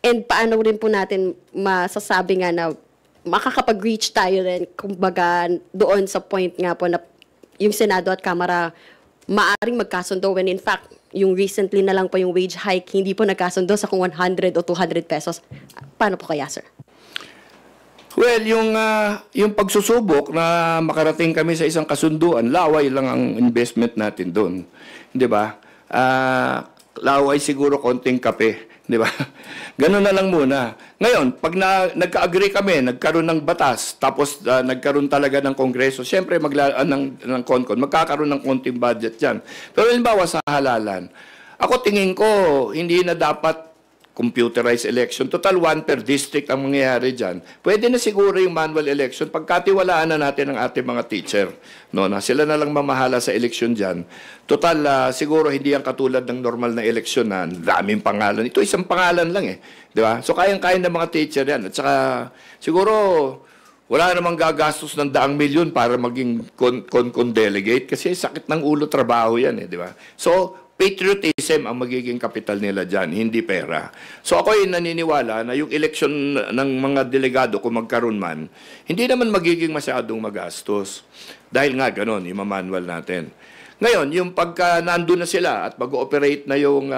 And paano rin po natin masasabi nga na makakapag-reach tayo rin, kumbaga, doon sa point nga po na yung Senado at Kamara maaring magkasundo when in fact, yung recently na lang po yung wage hike, hindi po nagkasundo sa kung 100 o 200 pesos. Paano po kaya, sir? Well, yung pagsusubok na makarating kami sa isang kasunduan, laway lang ang investment natin doon. Di ba? Laway siguro konting kape. Di ba? Ganun na lang muna. Ngayon, pag nagka-agree kami, nagkaroon ng batas, tapos nagkaroon talaga ng kongreso, siyempre ng CONCON, magkakaroon ng konting budget dyan. Pero halimbawa sa halalan, ako tingin ko, hindi na dapat computerized election. Total, 1 per district ang mangyayari dyan. Pwede na siguro yung manual election. Pagkatiwalaan na natin ang ating mga teacher, no, na sila na lang mamahala sa election dyan. Total, siguro hindi yan katulad ng normal na election na daming pangalan. Ito isang pangalan lang eh. Di ba? So, kayang-kaya ng mga teacher yan. At saka, siguro, wala namang gagastos ng 100,000,000 para maging con delegate kasi sakit ng ulo trabaho yan eh, di ba? So, patriotism ang magiging kapital nila dyan, hindi pera. So, ako ay naniniwala na yung election ng mga delegado kung magkaroon man, hindi naman magiging masyadong magastos. Dahil nga ganon, ima-manual natin. Ngayon, yung pagka nandun na sila at mag-ooperate na yung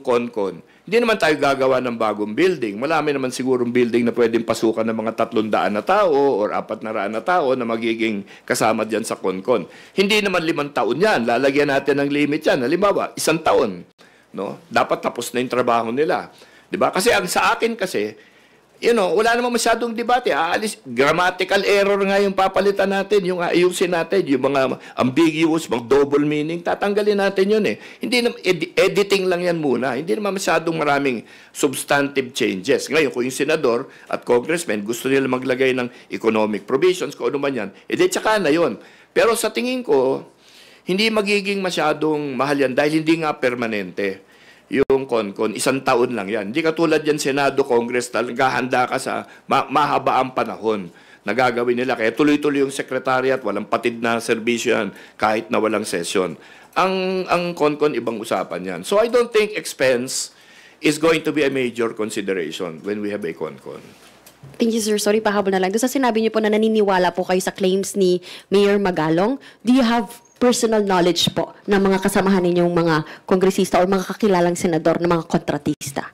CONCON, hindi naman tayo gagawa ng bagong building. Marami naman sigurong building na pwedeng pasukan ng mga 300 na tao or 400 na tao na magiging kasama dyan sa CONCON. Hindi naman 5 taon yan. Lalagyan natin ng limit yan. Halimbawa, 1 taon. No? Dapat tapos na yung trabaho nila. Diba? Kasi sa akin kasi, wala namang masyadong debate. Grammatical error nga yung papalitan natin, yung ayusin natin, yung mga ambiguous, mga double meaning, tatanggalin natin yun eh. Hindi naman, editing lang yan muna. Hindi naman masyadong maraming substantive changes. Ngayon, kung yung senador at congressman gusto nila maglagay ng economic provisions, kung ano man yan, tsaka na yun. Pero sa tingin ko, hindi magiging masyadong mahal yan dahil hindi nga permanente. Yung CONCON, 1 taon lang yan. Hindi katulad yan Senado, Congress, naghahanda ka sa mahabaang panahon na gagawin nila. Kaya tuloy-tuloy yung secretariat, walang patid na serbisyo yan, kahit na walang session. Ang CONCON, ibang usapan yan. So I don't think expense is going to be a major consideration when we have a CONCON. Thank you, sir. Sorry, pahabol na lang. Doon sa sinabi niyo po na naniniwala po kayo sa claims ni Mayor Magalong, do you have personal knowledge po ng mga kasamahan ninyong mga kongresista o mga kakilalang senador na mga kontratista?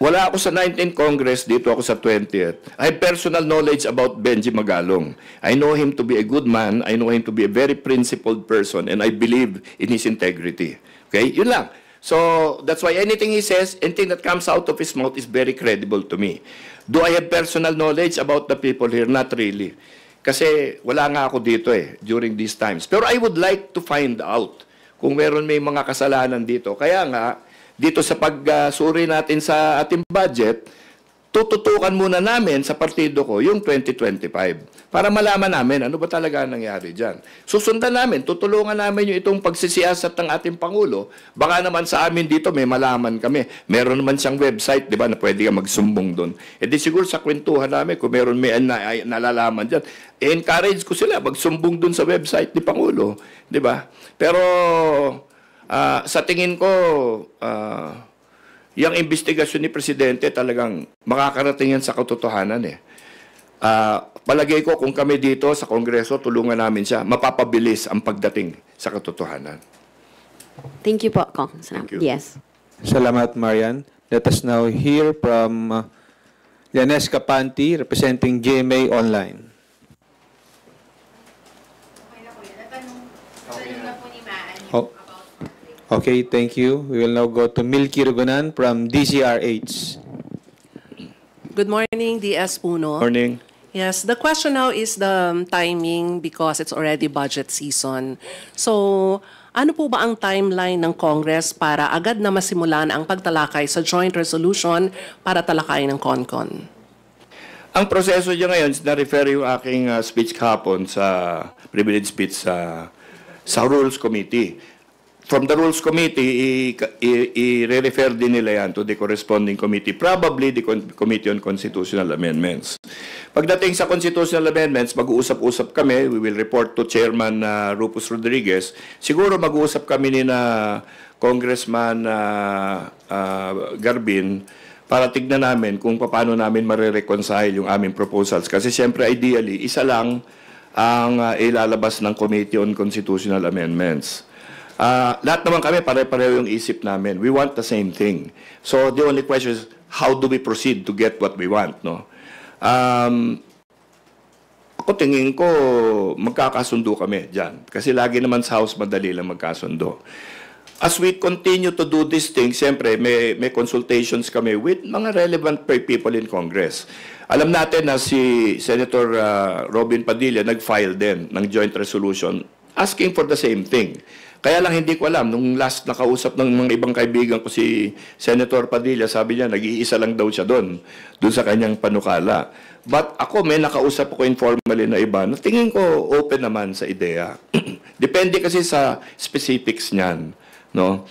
Wala ako sa 19th Congress, dito ako sa 20th. I have personal knowledge about Benji Magalong. I know him to be a good man. I know him to be a very principled person and I believe in his integrity. Okay? Yun lang. So, that's why anything he says, anything that comes out of his mouth is very credible to me. Do I have personal knowledge about the people here? Not really. Kasi wala nga ako dito during these times. Pero I would like to find out kung meron may mga kasalanan dito. Kaya nga, dito sa pagsuri natin sa ating budget, tututukan muna namin sa partido ko yung 2025 para malaman namin ano ba talaga nangyari dyan. Susundan namin, tutulungan namin yung itong pagsisiyasat ng ating Pangulo. Baka naman sa amin dito may malaman kami. Meron naman siyang website, di ba, na pwede ka magsumbong doon. Di siguro sa kwentuhan namin, kung meron may nalalaman dyan, encourage ko sila magsumbong doon sa website ni Pangulo. Di ba? Pero sa tingin ko, yung investigasyon ni Presidente talagang makakarating yan sa katotohanan palagay ko kung kami dito sa Kongreso, tulungan namin siya, mapapabilis ang pagdating sa katotohanan. Thank you po, Kong. Thank you. Yes. Salamat, Marian. Let us now hear from Yanes Capanti, representing GMA Online. Okay, thank you. We will now go to Milky Rugunan from DCRH. Good morning, DS Puno. Morning. Yes, the question now is the timing because it's already budget season. So, ano po ba ang timeline ng Congress para agad na masimulan ang pagtalakay sa joint resolution para talakayin ng CONCON? Ang proseso niya ngayon, na-refer yung aking speech kahapon sa privilege speech sa Rules Committee. From the Rules Committee, i-refer din nila yan to the corresponding committee, probably the Committee on Constitutional Amendments. Pagdating sa Constitutional Amendments, mag-uusap-usap kami. We will report to Chairman Rufus Rodriguez. Siguro mag-uusap kami ni na Congressman Garbin para tignan namin kung paano namin marireconcile yung aming proposals. Kasi siyempre, ideally, isa lang ang ilalabas ng Committee on Constitutional Amendments. Lahat naman kami, pare-pareho yung isip namin. We want the same thing. So, the only question is, how do we proceed to get what we want, no? Ako tingin ko, magkakasundo kami dyan. Kasi lagi naman sa House, madali lang magkasundo. As we continue to do this thing, siyempre, may consultations kami with mga relevant people in Congress. Alam natin na si Senator Robin Padilla nag-file din ng joint resolution asking for the same thing. Kaya lang hindi ko alam, nung last nakausap ng mga ibang kaibigan ko si Senator Padilla, sabi niya, nag-iisa lang daw siya doon sa kanyang panukala. But ako, may nakausap ko informally na iba, na tingin ko open naman sa ideya. Depende kasi sa specifics niyan, no?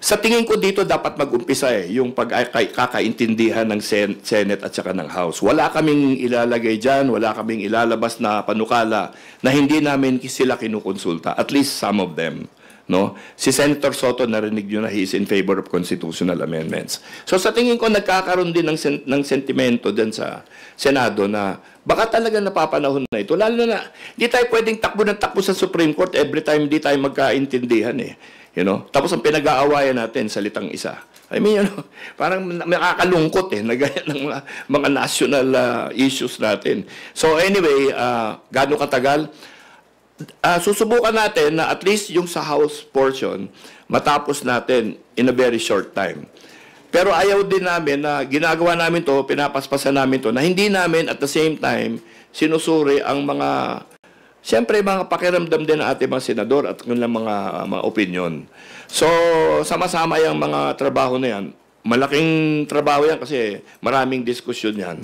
Sa tingin ko dito dapat mag-umpisa yung pagkakaintindihan ng Senate at saka ng House. Wala kaming ilalagay dyan, wala kaming ilalabas na panukala na hindi namin sila kinukonsulta. At least some of them. No? Si Senator Soto, narinig nyo na he is in favor of constitutional amendments. So sa tingin ko nagkakaroon din ng sentimento dyan sa Senado na baka talaga napapanahon na ito. Lalo na, di tayo pwedeng takbo ng takbo sa Supreme Court every time di tayo magkaintindihan eh. You know? Tapos ang pinag-aawayan natin, salitang isa. I mean, you know, parang nakakalungkot na ganyan ng mga national issues natin. So anyway, gaano katagal? Susubukan natin na at least yung sa House portion, matapos natin in a very short time. Pero ayaw din namin na ginagawa namin to, pinapaspasan namin to, na hindi namin at the same time sinusuri ang mga, siyempre mga pakiramdam din ng ating mga senador at kanilang mga opinion. So, sama-sama yung mga trabaho na yan. Malaking trabaho yan kasi maraming diskusyon yan.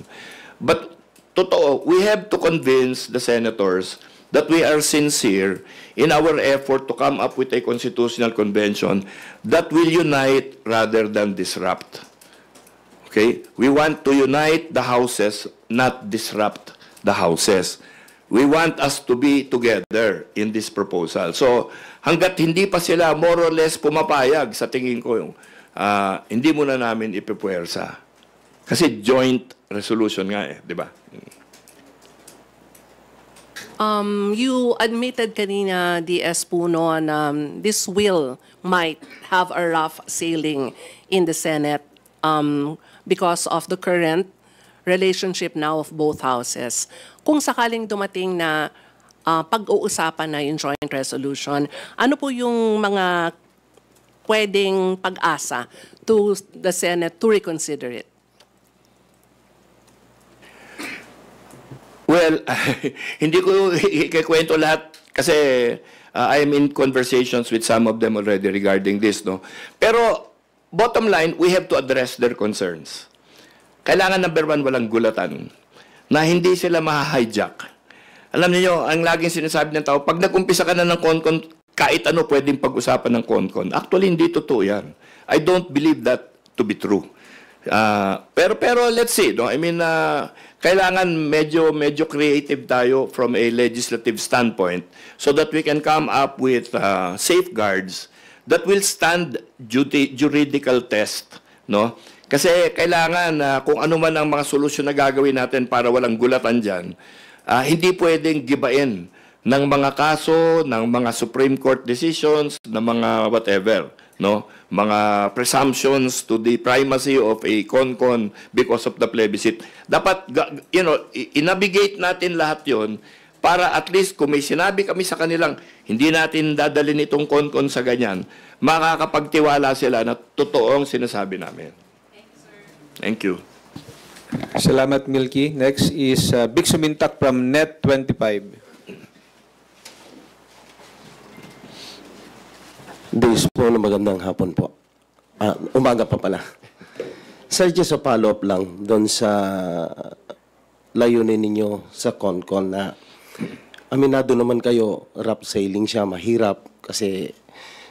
But, totoo, we have to convince the senators that we are sincere in our effort to come up with a constitutional convention that will unite rather than disrupt. Okay? We want to unite the houses, not disrupt the houses. We want us to be together in this proposal. So, hanggat hindi pa sila more or less pumapayag, sa tingin ko, hindi muna namin ipipuwersa. Kasi joint resolution nga di ba? You admitted kanina, DS Puno, na this will might have a rough sailing in the Senate because of the current relationship now of both houses. Kung sakaling dumating na pag-uusapan na yung joint resolution, ano po yung mga pwedeng pag-asa to the Senate to reconsider it? Well, hindi ko ikikwento lahat kasi I am in conversations with some of them already regarding this, no? Pero bottom line, we have to address their concerns. Kailangan number one, walang gulatan na hindi sila ma-hijack. Alam niyo, ang laging sinasabi ng tao, pag nag-umpisa ka na ng CONCON, kahit ano pwedeng pag-usapan ng CONCON. Actually, hindi totoo yan. I don't believe that to be true. Pero let's see, no? I mean, kailangan medyo creative tayo from a legislative standpoint so that we can come up with safeguards that will stand juridical test, no? Kasi kailangan kung ano man ang mga solusyon na gagawin natin para walang gulatan diyan, hindi pwedeng gibain ng mga kaso, ng mga Supreme Court decisions, ng mga whatever, no? Mga presumptions to the primacy of a CONCON because of the plebiscite. Dapat, you know, i-navigate natin lahat yon para at least kung may sinabi kami sa kanilang, hindi natin dadalhin itong CONCON sa ganyan, makakapagtiwala sila na totoong sinasabi namin. Thank you. Salamat, Milky. Next is Big Sumintak from Net25. Days po na magandang hapon po. Umaga pa pala. Sir, just a follow-up lang doon sa layunin ninyo sa CONCON na aminado naman kayo, rough sailing siya, mahirap kasi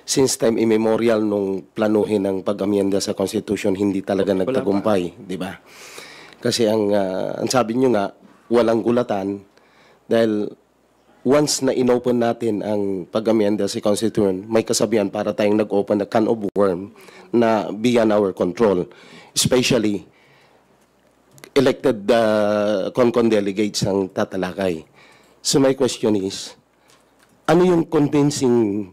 since time immemorial nung planuhin ng pag-amyenda sa Constitution, hindi talaga nagtagumpay, di ba? Kasi ang sabi nyo nga, walang gulatan dahil once na inopen natin ang pag-amyenda sa Constitution, may kasabihan para tayong nag-open a can of worm na beyond our control. Especially, elected CONCON delegates ang tatalakay. So my question is, ano yung convincing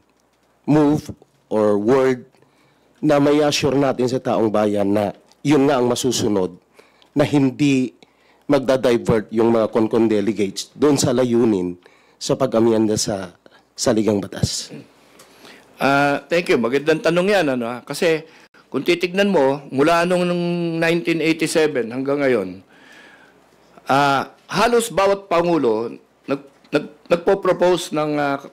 move or word na may assure natin sa taong bayan na yun nga ang masusunod, na hindi magda-divert yung mga CONCON delegates doon sa layunin sa pag-amyenda sa saligang batas? Thank you. Magandang tanong yan. Kasi kung titignan mo, mula nung 1987 hanggang ngayon, halos bawat Pangulo nagpo-propose ng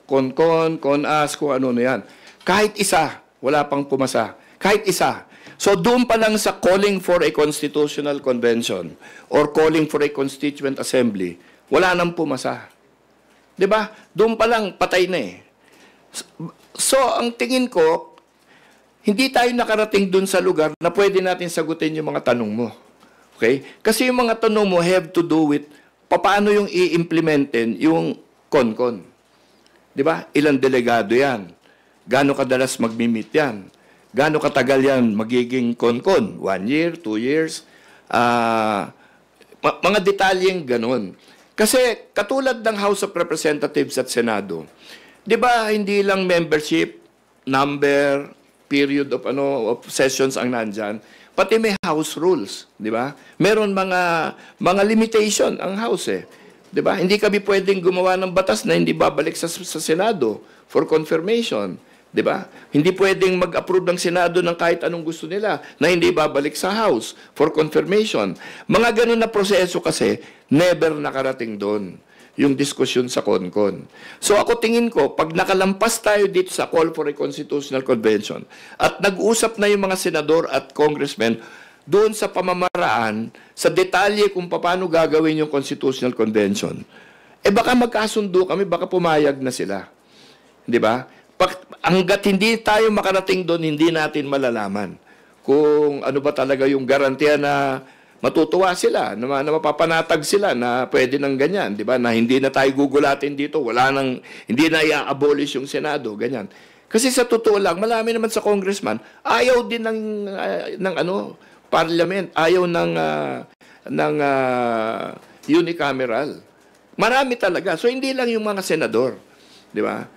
CONCON, CONAS, kung ano na yan. Kahit isa, wala pang pumasa. Kahit isa. So doon pa lang sa calling for a constitutional convention or calling for a constituent assembly, wala nang pumasa. 'Di ba? Doon pa lang patay na eh. So ang tingin ko, hindi tayo nakarating doon sa lugar na pwede natin sagutin yung mga tanong mo. Okay? Kasi yung mga tanong mo have to do with paano yung i-implementin yung CONCON. 'Di ba? Ilang delegado 'yan? Gaano kadalas magmi-meet 'yan? Gaano katagal yan magiging CONCON? 1 year, 2 years? Mga detalyeng ganun. Kasi katulad ng House of Representatives at Senado, di ba hindi lang membership, number, period of sessions ang nandyan, pati may House rules, di ba? Meron mga limitation ang House eh. Di ba? Hindi kami pwedeng gumawa ng batas na hindi babalik sa Senado for confirmation. Diba? Hindi pwedeng mag-approve ng Senado ng kahit anong gusto nila na hindi babalik sa House for confirmation. Mga ganun na proseso kasi never nakarating doon yung diskusyon sa CONCON. So ako tingin ko, pag nakalampas tayo dito sa call for a constitutional convention at nag-usap na yung mga senador at congressmen doon sa pamamaraan, sa detalye kung paano gagawin yung constitutional convention, baka magkasundo kami, baka pumayag na sila. Di ba? Hanggat hindi tayo makarating doon, hindi natin malalaman kung ano ba talaga yung garantiya na matutuwa sila, na mapapanatag sila na pwede ng ganyan, di ba? Na hindi na tayo gugulatin dito, hindi na i-abolish yung Senado, ganyan. Kasi sa totoo lang, marami naman sa congressman, ayaw din ng parliament, ayaw ng unicameral. Marami talaga. So hindi lang yung mga senador, di ba?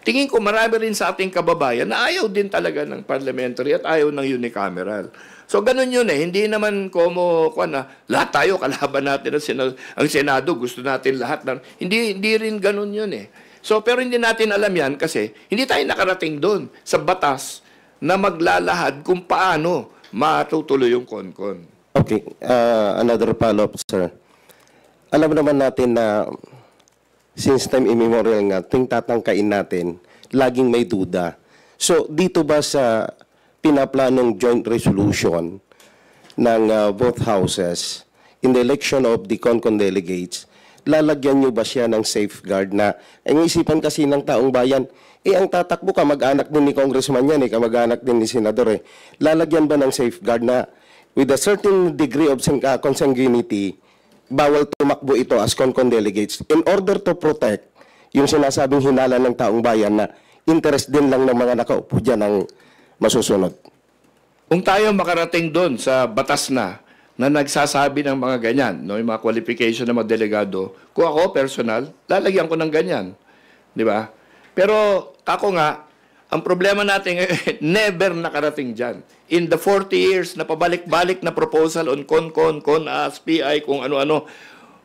Tingin ko marami rin sa ating kababayan na ayaw din talaga ng parliamentary at ayaw ng unicameral. So ganun yun eh. Hindi naman lahat tayo kalaban natin ang Senado, gusto natin lahat. Hindi rin ganun yun eh. So pero hindi natin alam yan kasi hindi tayo nakarating doon sa batas na maglalahad kung paano matutuloy yung CONCON. Okay, another follow-up, sir. Alam naman natin na since time immemorial nga, tuwing tatangkain natin, laging may duda. So, dito ba sa pinaplanong joint resolution ng both houses in the election of the CONCON delegates, lalagyan nyo ba siya ng safeguard na, ang isipan kasi ng taong bayan, ang tatakbo ka, mag-anak din ni congressman yan, kamag-anak din ni senador Lalagyan ba ng safeguard na with a certain degree of consanguinity, bawal tumakbo ito as CONCON delegates in order to protect yung sinasabing hinala ng taong bayan na interest din lang ng mga nakaupo dyan ang masusunod. Kung tayo makarating doon sa batas na nagsasabi ng mga ganyan, yung mga qualification ng mga delegado, kung ako personal, lalagyan ko ng ganyan. Di ba? Pero ako nga, ang problema natin never nakarating dyan. In the 40 years na pabalik-balik na proposal on CONCON, CONAS, PI, kung ano-ano,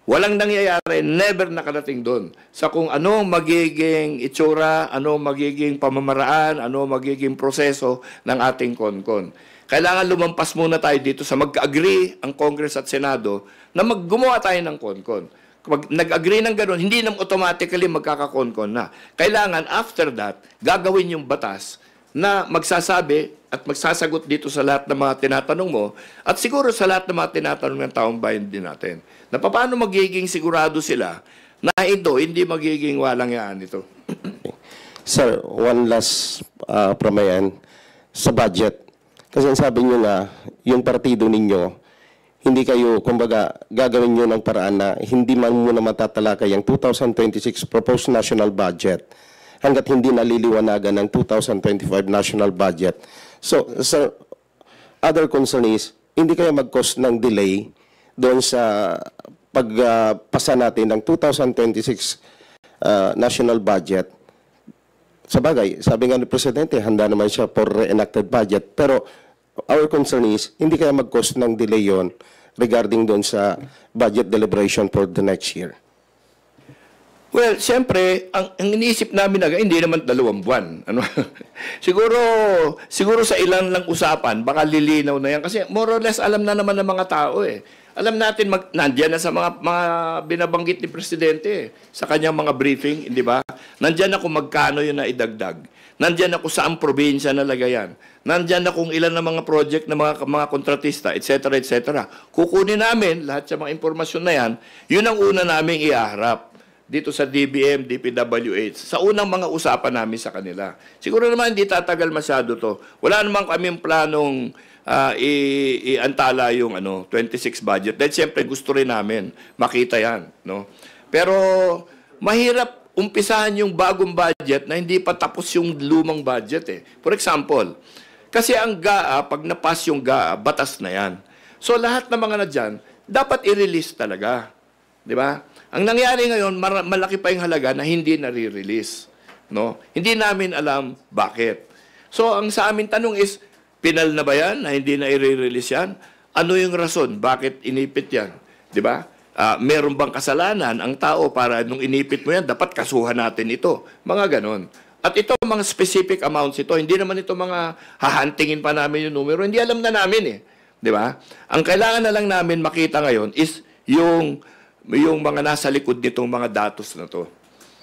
walang nangyayari, never nakarating doon. Sa kung ano magiging itsura, ano magiging pamamaraan, ano magiging proseso ng ating CONCON. Kailangan lumampas muna tayo dito sa mag-agree ang Congress at Senado na gumawa tayo ng CONCON. Pag nag-agree ng gano'n, hindi naman automatically magkaka-CONCON na. Kailangan after that, gagawin yung batas na magsasabi at magsasagot dito sa lahat ng mga tinatanong mo at siguro sa lahat ng mga tinatanong ng taong bayan din natin. Na paano magiging sigurado sila na ito hindi magiging walang yaan ito. Sir, one last from my end sa budget. Kasi sabi nyo na yung partido ninyo, hindi kayo, kumbaga, gagawin nyo ng paraan na hindi man muna matatalakay ang 2026 proposed national budget hanggat hindi naliliwanagan ng 2025 national budget. So, sir, other concern is, hindi kayo mag-cause ng delay doon sa pagpasa natin ng 2026 national budget. Sa bagay, sabi nga ni Presidente, handa naman siya for enacted budget. Pero our concern is, hindi kaya mag-cause ng delay yon regarding doon sa budget deliberation for the next year. Well, siyempre, ang iniisip namin hindi naman 2 buwan. Ano? siguro sa ilan lang usapan, baka lilinaw na yan. Kasi more or less, alam na naman ng mga tao eh. Alam natin, nandiyan na sa mga binabanggit ni Presidente sa kanyang mga briefing, di ba? Nandiyan na kung magkano yun na idagdag. Nandiyan na kung saan probinsya nalagayan. Nandiyan na kung ilan na mga project na mga kontratista, etc., etc. Kukunin namin lahat sa mga impormasyon na yan, yun ang una namin iaharap dito sa DBM, DPWH, sa unang mga usapan namin sa kanila. Siguro naman hindi tatagal masyado to. Wala naman kaming planong iantala yung 26 budget. Dahil siyempre gusto rin namin makita yan. No? Pero mahirap umpisahan yung bagong budget na hindi pa tapos yung lumang budget. For example, kasi ang GAA, pag napas yung GAA, batas na yan. So lahat ng mga na dyan, dapat i-release talaga. Di ba? Ang nangyari ngayon, malaki pa yung halaga na hindi nare-release. No? Hindi namin alam bakit. So, ang sa amin tanong is, pinal na ba yan na hindi na i-release yan? Ano yung rason? Bakit inipit yan? Di ba? Meron bang kasalanan ang tao para nung inipit mo yan, dapat kasuhan natin ito. Mga ganon. At ito, mga specific amounts ito, hindi naman ito mga hahantingin pa namin yung numero. Hindi alam na namin eh. Di ba? Ang kailangan na lang namin makita ngayon is yung mga nasa likod nitong mga datos na to.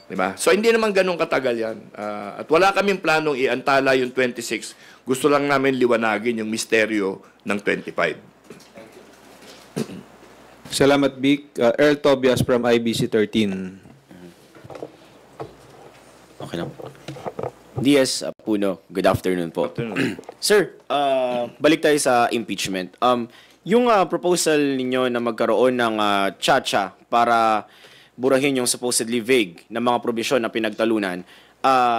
Diba? So, hindi naman ganun katagal yan. At wala kaming planong iantala yung 26. Gusto lang namin liwanagin yung misteryo ng 25. Salamat, Vic. Earl Tobias from IBC 13. Okay na. DS Puno, good afternoon po. Sir, balik tayo sa impeachment. Yung proposal ninyo na magkaroon ng tsa-tsa para burahin yung supposedly vague na mga probisyon na pinagtalunan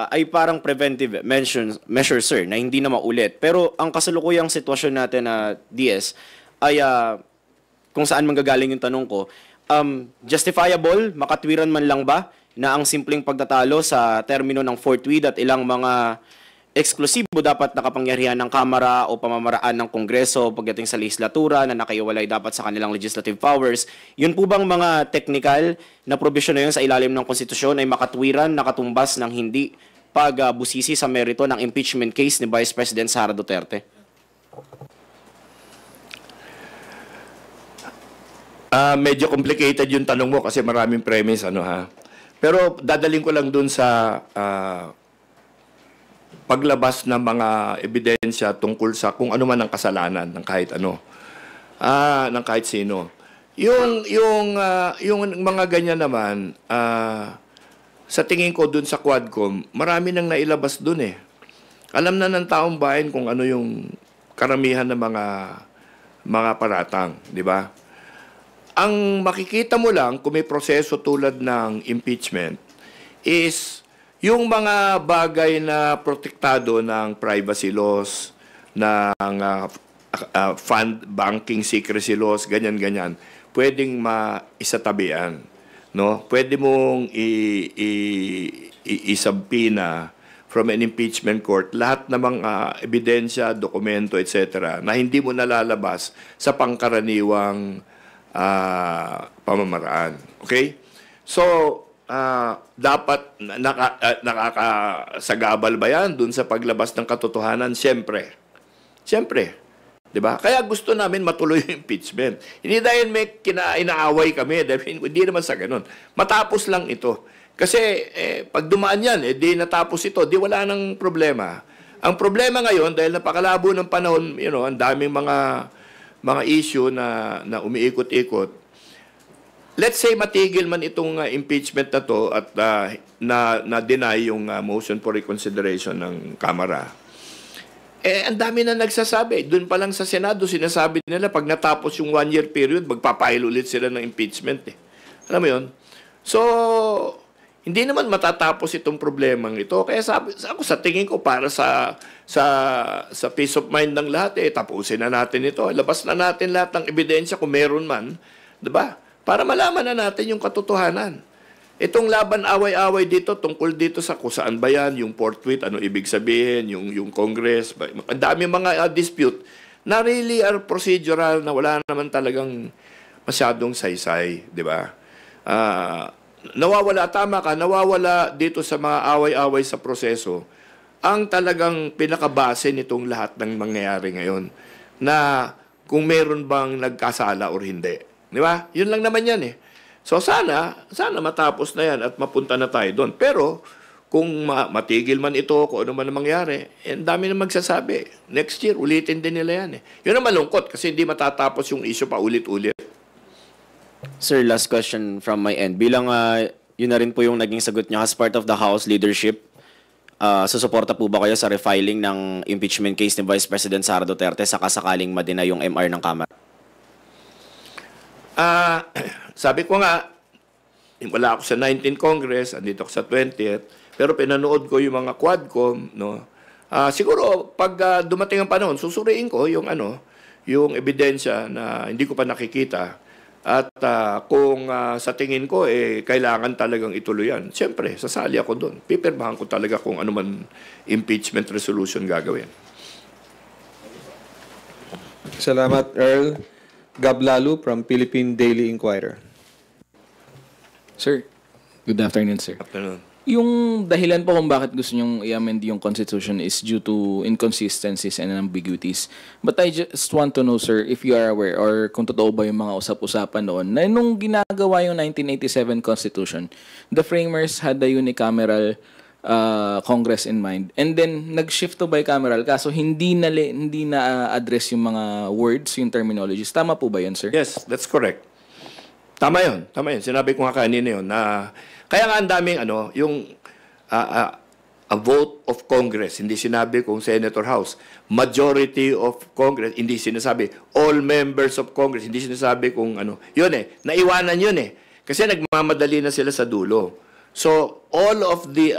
ay parang preventive measure, sir, na hindi na maulit. Pero ang kasalukuyang sitwasyon natin na DS ay kung saan manggagaling yung tanong ko, justifiable, makatwiran man lang ba na ang simpleng pagtatalo sa termino ng fourth tweed at ilang mga eksklusibo dapat nakapangyarihan ng Kamara o pamamaraan ng Kongreso pagdating sa legislatura na nakaiwalay dapat sa kanilang legislative powers. Yun po bang mga technical na probisyon na yun sa ilalim ng konstitusyon ay makatwiran, nakatumbas ng hindi pagbusisi sa merito ng impeachment case ni Vice President Sara Duterte? Medyo complicated yung tanong mo kasi maraming premise. Pero dadaling ko lang dun sa paglabas ng mga ebidensya tungkol sa kung ano man ang kasalanan ng kahit ano, ng kahit sino. Yung mga ganyan naman, sa tingin ko dun sa Quadcom, marami nang nailabas dun eh. Alam na ng taong bayan kung ano yung karamihan ng mga paratang, di ba? Ang makikita mo lang kung may proseso tulad ng impeachment is yung mga bagay na protektado ng privacy laws, ng fund banking secrecy laws, ganyan-ganyan, pwedeng maisatabihan. No? Pwede mong isabpina from an impeachment court lahat ng mga ebidensya, dokumento, etc. na hindi mo nalalabas sa pangkaraniwang pamamaraan. Okay? So, dapat nakakasagabal ba yan dun sa paglabas ng katotohanan? Siyempre. Siyempre. Diba? Kaya gusto namin matuloy yung impeachment. Hindi dahil may inaaway kami. Dahil hindi naman sa ganun. Matapos lang ito. Kasi pag dumaan yan, di natapos ito, di wala nang problema. Ang problema ngayon, dahil napakalabo ng panahon, ang daming mga issue na umiikot-ikot, let's say matigil man itong impeachment na to at na-deny yung motion for reconsideration ng Kamara. Ang dami na nagsasabi. Doon pa lang sa Senado, sinasabi nila pag natapos yung 1-year period, magpapile ulit sila ng impeachment. Alam mo yun? So, hindi naman matatapos itong problemang ito. Kaya ako sa tingin ko para sa peace of mind ng lahat, tapusin na natin ito. Labas na natin lahat ng ebidensya kung meron man. Diba? Para malaman na natin yung katotohanan. Itong laban away-away dito, tungkol dito sa kung saan ba yan, yung fourth tweet, ano ibig sabihin, yung Congress, ang dami mga dispute na really are procedural na wala naman talagang masyadong saysay, di ba? nawawala, tama ka, nawawala dito sa mga away-away sa proseso ang talagang pinakabase nitong lahat ng mangyayari ngayon na kung meron bang nagkasala or hindi. Di ba? Yun lang naman yan eh. So sana matapos na yan at mapunta na tayo doon. Pero kung matigil man ito, kung ano man ang mangyari, ang dami na magsasabi. Next year, ulitin din nila yan eh. Yun ang malungkot kasi hindi matatapos yung issue pa ulit-ulit. Sir, last question from my end. Bilang yun na rin po yung naging sagot niya as part of the House leadership, susuporta po ba kayo sa refiling ng impeachment case ni Vice President Sara Duterte sakasakaling madina yung MR ng Kamara? Sabi ko nga, wala ako sa 19th Congress, andito ako sa 20th, pero pinanood ko yung mga Quadcom, no? Siguro pag dumating ang panahon, susuriin ko yung yung ebidensya na hindi ko pa nakikita. At kung sa tingin ko kailangan talagang ituloy yan, siyempre sasali ako doon. Pipirmahan ko talaga kung ano man impeachment resolution gagawin. Salamat, Earl. Gablalu from Philippine Daily Inquirer. Sir, good afternoon, sir. Afternoon. Yung dahilan po kung bakit gusto nyong i-amend yung Constitution is due to inconsistencies and ambiguities. But I just want to know, sir, if you are aware or kung totoo ba yung mga usap-usapan noon na nung ginagawa yung 1987 Constitution, the framers had the unicameral Congress in mind. And then, nag-shift to bicameral kaso hindi na address yung mga words, yung terminologies. Tama po ba yun, sir? Yes, that's correct. Tama yun. Sinabi ko nga kanina yun na kaya nga ang daming yung a vote of Congress, hindi sinabi kung Senator House. Majority of Congress, hindi sinasabi. All members of Congress, hindi sinasabi kung Yun naiwanan yun Kasi nagmamadali na sila sa dulo. So, all of the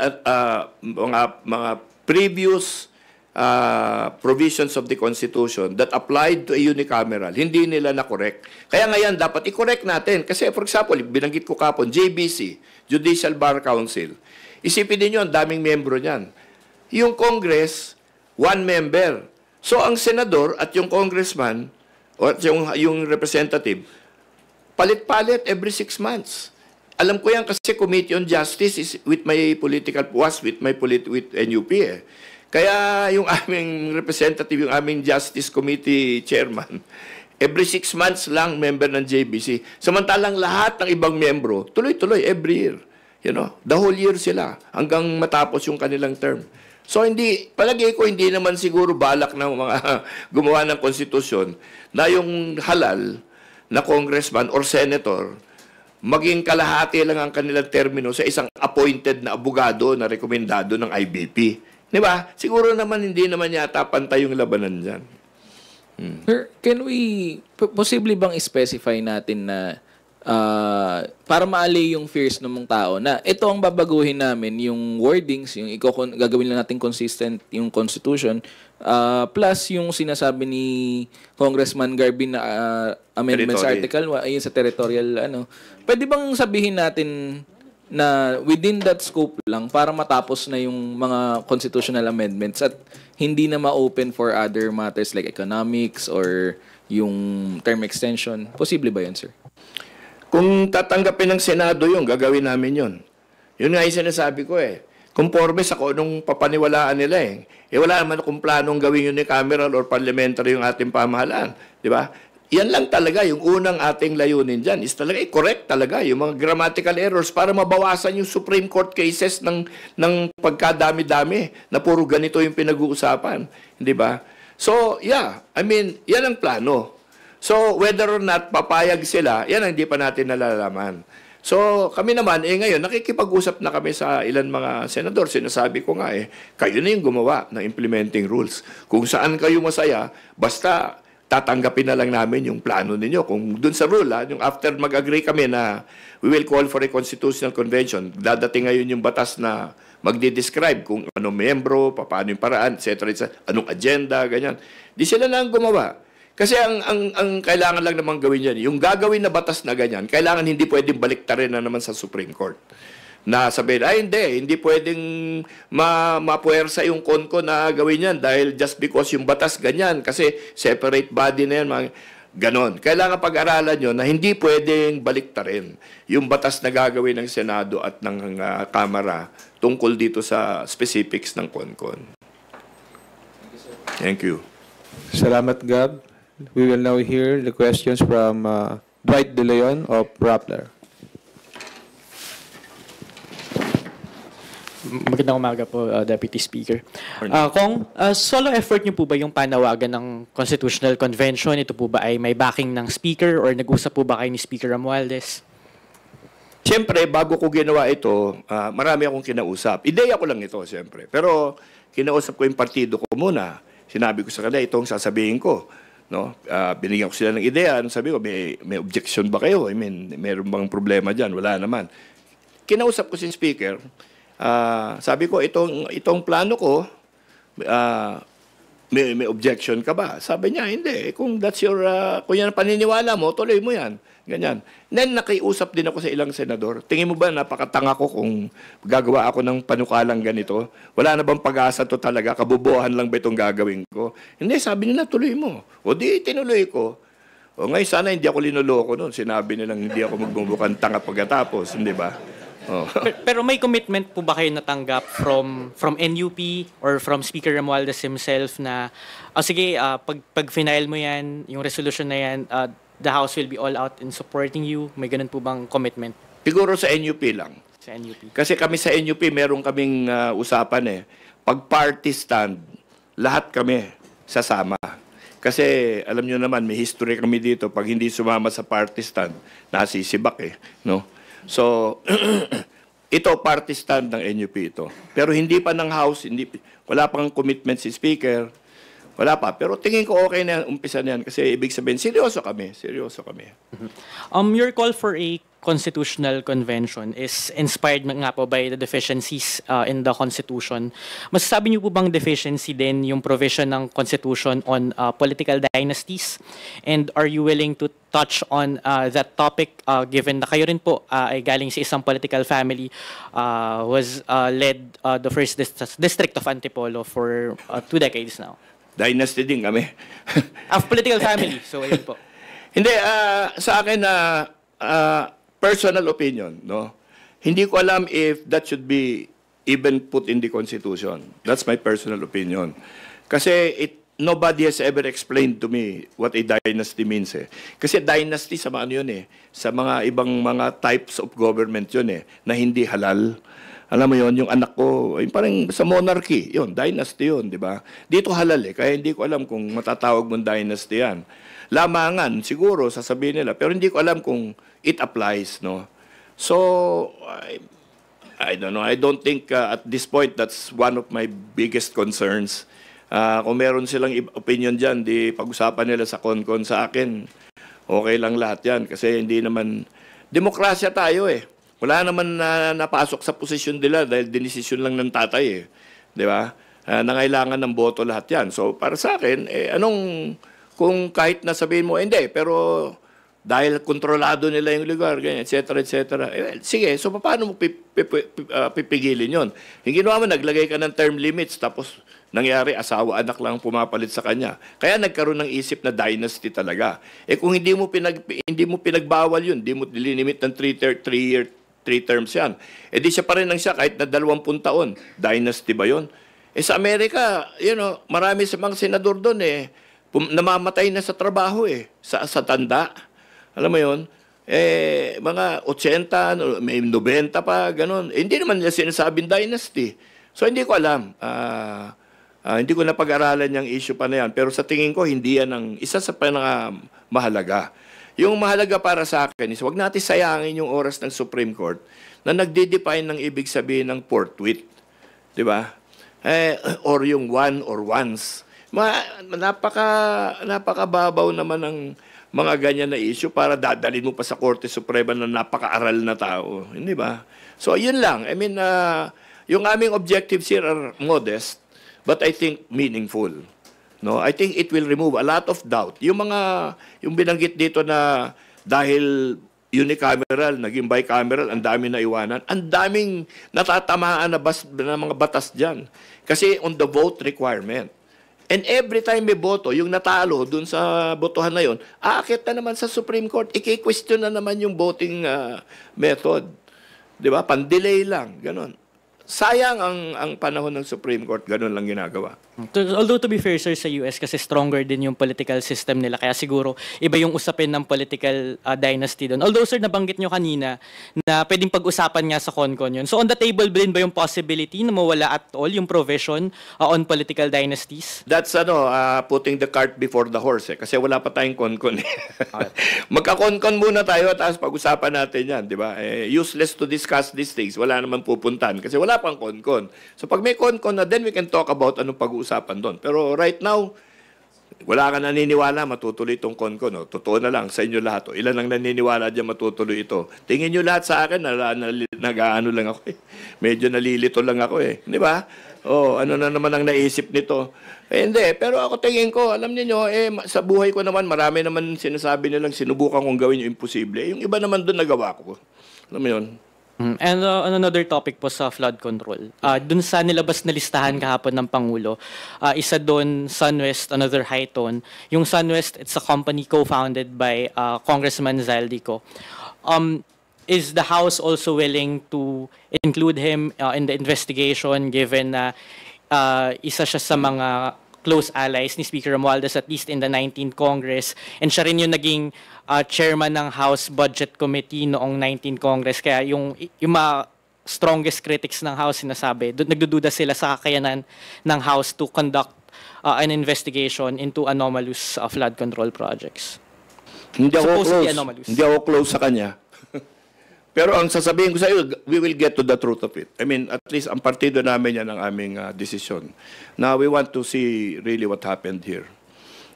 mga previous provisions of the Constitution that applied to a unicameral, hindi nila na-correct. Kaya ngayon, dapat i-correct natin. Kasi, for example, binanggit ko kapon, JBC, Judicial Bar Council. Isipin niyo ang daming membro niyan. Yung Congress, one member. So, ang senador at yung congressman, o yung representative, palit-palit every 6 months. Alam ko yan kasi Committee on Justice is with my with NUP Kaya yung aming representative, yung aming Justice Committee Chairman, every 6 months lang member ng JBC. Samantalang lahat ng ibang membro, tuloy-tuloy every year. The whole year sila hanggang matapos yung kanilang term. So palagi ko hindi naman siguro balak ng mga gumawa ng konstitusyon na yung halal na congressman or senator maging kalahati lang ang kanilang termino sa isang appointed na abogado na rekomendado ng IBP. Di ba? Siguro naman hindi naman yata pantay yung labanan dyan. Sir, can we possibly bang specify natin na para maali yung fears ng mga tao na ito ang babaguhin namin, yung wordings, yung gagawin lang natin consistent yung Constitution, plus yung sinasabi ni Congressman Garvin na amendments article, ayun sa territorial, pwede bang sabihin natin na within that scope lang para matapos na yung mga constitutional amendments at hindi na ma-open for other matters like economics or yung term extension? Posible ba yun, sir? Kung tatanggapin ng Senado yun, gagawin namin yun. Yun nga yung sinasabi ko Conforme sa kung anong papaniwalaan nila wala naman akong planong gawin unicameral or parliamentary yung ating pamahalaan. Di ba? Yan lang talaga, yung unang ating layunin dyan is talaga, correct talaga, yung mga grammatical errors para mabawasan yung Supreme Court cases ng pagkadami-dami na puro ganito yung pinag-uusapan. Di ba? So, yeah, yan ang plano. So, whether or not papayag sila, yan ang hindi pa natin nalalaman. So, kami naman, ngayon, nakikipag-usap na kami sa ilan mga senador. Sinasabi ko nga, kayo na yung gumawa ng implementing rules. Kung saan kayo masaya, basta tatanggapin na lang namin yung plano ninyo. Kung dun sa rule, yung after mag-agree kami na we will call for a constitutional convention, dadating ngayon yung batas na magdi-describe kung anong membro, paano yung paraan, etc., anong agenda, ganyan. Di sila lang gumawa. Kasi ang kailangan lang naman gawin yan, yung gagawin na batas na ganyan, kailangan hindi pwedeng baliktarin na naman sa Supreme Court. Na sabihin, hindi pwedeng mapuwersa yung CONCO na gawin yan dahil just because yung batas ganyan, kasi separate body na yan. Ganon. Kailangan pag-aralan nyo na hindi pwedeng baliktarin yung batas na gagawin ng Senado at ng Kamara tungkol dito sa specifics ng CONCON. Thank you. Salamat, Gab. We will now hear the questions from Dwight De Leon of Rappler. Magandang umaga po, Deputy Speaker. Solo effort niyo po ba yung panawagan ng Constitutional Convention? Ito po ba ay may backing ng Speaker or nag-usap po ba kayo ni Speaker Romualdez? Siyempre, bago ko ginawa ito, marami akong kinausap. Ideya ko lang ito, siyempre. Pero kinausap ko yung partido ko muna. Sinabi ko sa kanila, itong sasabihin ko. No? Binigyan ko sila ng ideya. Sabi ko, may objection ba kayo? I mean, meron bang problema dyan? Wala naman. Kinausap ko si Speaker. Sabi ko, itong plano ko, may objection ka ba? Sabi niya, hindi. Kung that's your, kung yan ang paniniwala mo, tuloy mo yan. Ganyan. Then, nakiusap din ako sa ilang senador. Tingin mo ba, napakatanga ko kung gagawa ako ng panukalang ganito? Wala na bang pag-asa to talaga? Kabubuhan lang ba itong gagawin ko? Hindi, sabi nila, tuloy mo. O di, tinuloy ko. O ngayon, sana hindi ako linuloko noon. Sinabi nilang hindi ako magbubukan tanga pagkatapos. Hindi ba? Oh. Pero may commitment po ba kayo natanggap from NUP or from Speaker Romualdez himself na sige, pag final mo yan, yung resolution na yan, the House will be all out in supporting you? May ganun po bang commitment? Siguro sa NUP lang. Sa NUP. Kasi kami sa NUP, meron kaming usapan Pag party stand, lahat kami sasama. Kasi alam nyo naman, may history kami dito. Pag hindi sumama sa party stand, nasisibak no? So, ito party stand ng NUP ito. Pero hindi pa ng House, wala pang commitment si Speaker. Wala pa. Pero tingin ko okay na umpisa na yan kasi ibig sabihin, seryoso kami. Seryoso kami. Your call for a constitutional convention is inspired nga po by the deficiencies in the Constitution. Masasabi niyo po bang deficiency din yung provision ng Constitution on political dynasties? And are you willing to touch on that topic given na kayo rin po ay galing sa isang political family was led the first district of Antipolo for 2 decades now? Dynasty din kami. Of political family. So, ayun po. Hindi, sa akin personal opinion, no? Hindi ko alam if that should be even put in the Constitution. That's my personal opinion. Kasi nobody has ever explained to me what a dynasty means Kasi dynasty sa mga yun sa mga ibang mga types of government yun na hindi halal. Alam mo yun, yung anak ko, parang sa monarchy, yun, dynasty yun, di ba? Dito halal kaya hindi ko alam kung matatawag mong dynasty yan. Lamangan, siguro, sasabihin nila, pero hindi ko alam kung it applies, no? So, I don't know. I don't think at this point that's one of my biggest concerns. Kung meron silang opinion dyan, di pag-usapan nila sa CONCON sa akin, okay lang lahat yan. Kasi hindi naman, demokrasya tayo Wala naman na napasok sa posisyon nila dahil dinesisyon lang ng tatay Di ba? Nangailangan ng boto lahat yan. So, para sa akin, kung kahit nasabihin mo, hindi, pero dahil kontrolado nila yung lugar, ganyan, et cetera, et cetera. Sige, so paano mo pipigilin yon? Yung ginawa mo, naglagay ka ng term limits, tapos nangyari, asawa, anak lang pumapalit sa kanya. Kaya nagkaroon ng isip na dynasty talaga. Kung hindi mo pinagbawal yun, hindi mo dilinimit ng 3 terms yan, di siya pa rin siya kahit na 20 taon. Dynasty ba yun? Sa Amerika, marami sa mga senador doon namamatay na sa trabaho sa tanda. Alam mo yun? Mga 80, may 90 pa, ganun. Hindi naman nila sinasabing dynasty. So, hindi ko alam. Hindi ko napag-aralan yung issue pa na yan. Pero sa tingin ko, hindi yan ang isa sa mahalaga. Yung mahalaga para sa akin is, wag natin sayangin yung oras ng Supreme Court na nagde-define ng ibig sabihin ng forthwith. Di ba? Or yung one or once. Napakababaw naman ng mga ganyan na issue para dadalhin mo pa sa Korte Suprema na napaka-aral na tao. Hindi ba? So, yun lang. I mean, yung aming objectives here are modest, but I think meaningful. No, I think it will remove a lot of doubt. Yung binanggit dito na dahil unicameral, naging bicameral, ang dami na iwanan, ang daming natatamaan na mga batas dyan. Kasi on the vote requirement, And every time may boto, yung natalo dun sa botohan na yon, aakit na naman sa Supreme Court, i-question na naman yung voting method. Di ba? Pan-delay lang, ganon. Sayang ang panahon ng Supreme Court, ganon lang ginagawa. Although to be fair, sir, sa US kasi stronger din yung political system nila. Kaya siguro iba yung usapin ng political dynasty doon. Although, sir, nabanggit nyo kanina na pwedeng pag-usapan nga sa CONCON yun. So on the table din ba yung possibility na mawala at all yung provision on political dynasties? That's putting the cart before the horse. Kasi wala pa tayong CONCON. Magka-CONCON muna tayo at pag-usapan natin yan. Di ba? Useless to discuss these things. Wala naman pupuntan kasi wala pang CONCON. So pag may CONCON na, then we can talk about anong pag-usapan doon. Pero right now, wala ka naniniwala matutuloy itong CONCON. No? Totoo na lang sa inyo lahat. Ilan ang naniniwala dyan matutuloy ito? Tingin nyo lahat sa akin, nag-aano lang ako eh. Medyo nalilito lang ako eh. Di ba? Ano na naman ang naisip nito? Hindi. Pero ako tingin ko, alam niyo sa buhay ko naman, marami naman sinasabi nilang sinubukan kong gawin yung imposible. Yung iba naman doon nagawa ko. Alam mo yun? And on another topic po sa flood control, dun sa nilabas na listahan kahapon ng Pangulo, isa doon SunWest, another Hi-Tone. Yung SunWest, it's a company co-founded by Congressman Zaldico. Is the House also willing to include him in the investigation given na isa siya sa mga close allies ni Speaker Romualdez at least in the 19th Congress, and siya rin yung naging chairman ng House Budget Committee noong 19th Congress. Kaya yung mga strongest critics ng House sinasabi, nagdududa sila sa kakayanan ng House to conduct an investigation into anomalous flood control projects. Hindi ako close sa kanya. Pero ang sasabihin ko sa iyo, we will get to the truth of it. I mean, at least ang partido namin yan ang aming desisyon. Now, we want to see really what happened here.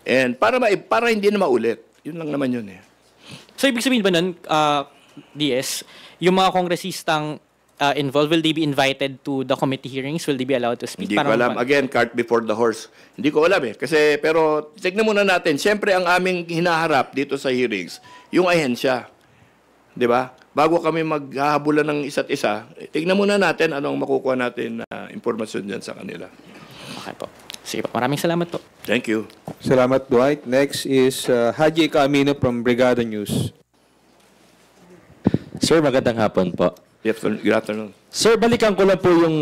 And para hindi na maulit. Yun lang naman yun eh. So, ibig sabihin ba nun, DS, yung mga kongresistang involved, will they be invited to the committee hearings? Will they be allowed to speak? Hindi ko alam. Again, cart before the horse. Hindi ko alam eh. Pero, tignan muna natin. Siyempre, ang aming hinaharap dito sa hearings, yung ahensya. Di ba? Bago kami maghahabulan ng isa't isa, tignan muna natin anong makukuha natin na impormasyon dyan sa kanila. Okay po. Sige po. Maraming salamat po. Thank you. Salamat, Dwight. Next is Haji Camino from Brigada News. Sir, magandang hapon po. Good afternoon. Sir, balikan ko lang po yung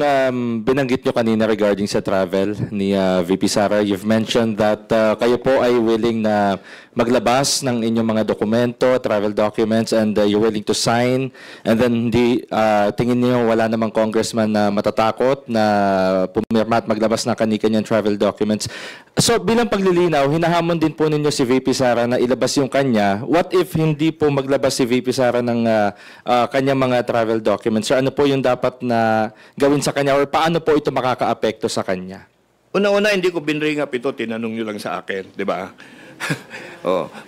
binanggit nyo kanina regarding sa travel ni VP Sara. You've mentioned that kayo po ay willing na maglabas ng inyong mga dokumento, travel documents, and you're willing to sign. And then tingin niyo wala namang congressman na matatakot na pumirma at maglabas ng kani-kanyang travel documents. So bilang paglilinaw, hinahamon din po ninyo si VP Sara na ilabas yung kanya. What if hindi po maglabas si VP Sara ng kanyang mga travel documents? So ano po yung dapat na gawin sa kanya or paano po ito makakaapekto sa kanya? Una-una, hindi ko binring up ito, tinanong nyo lang sa akin, di ba?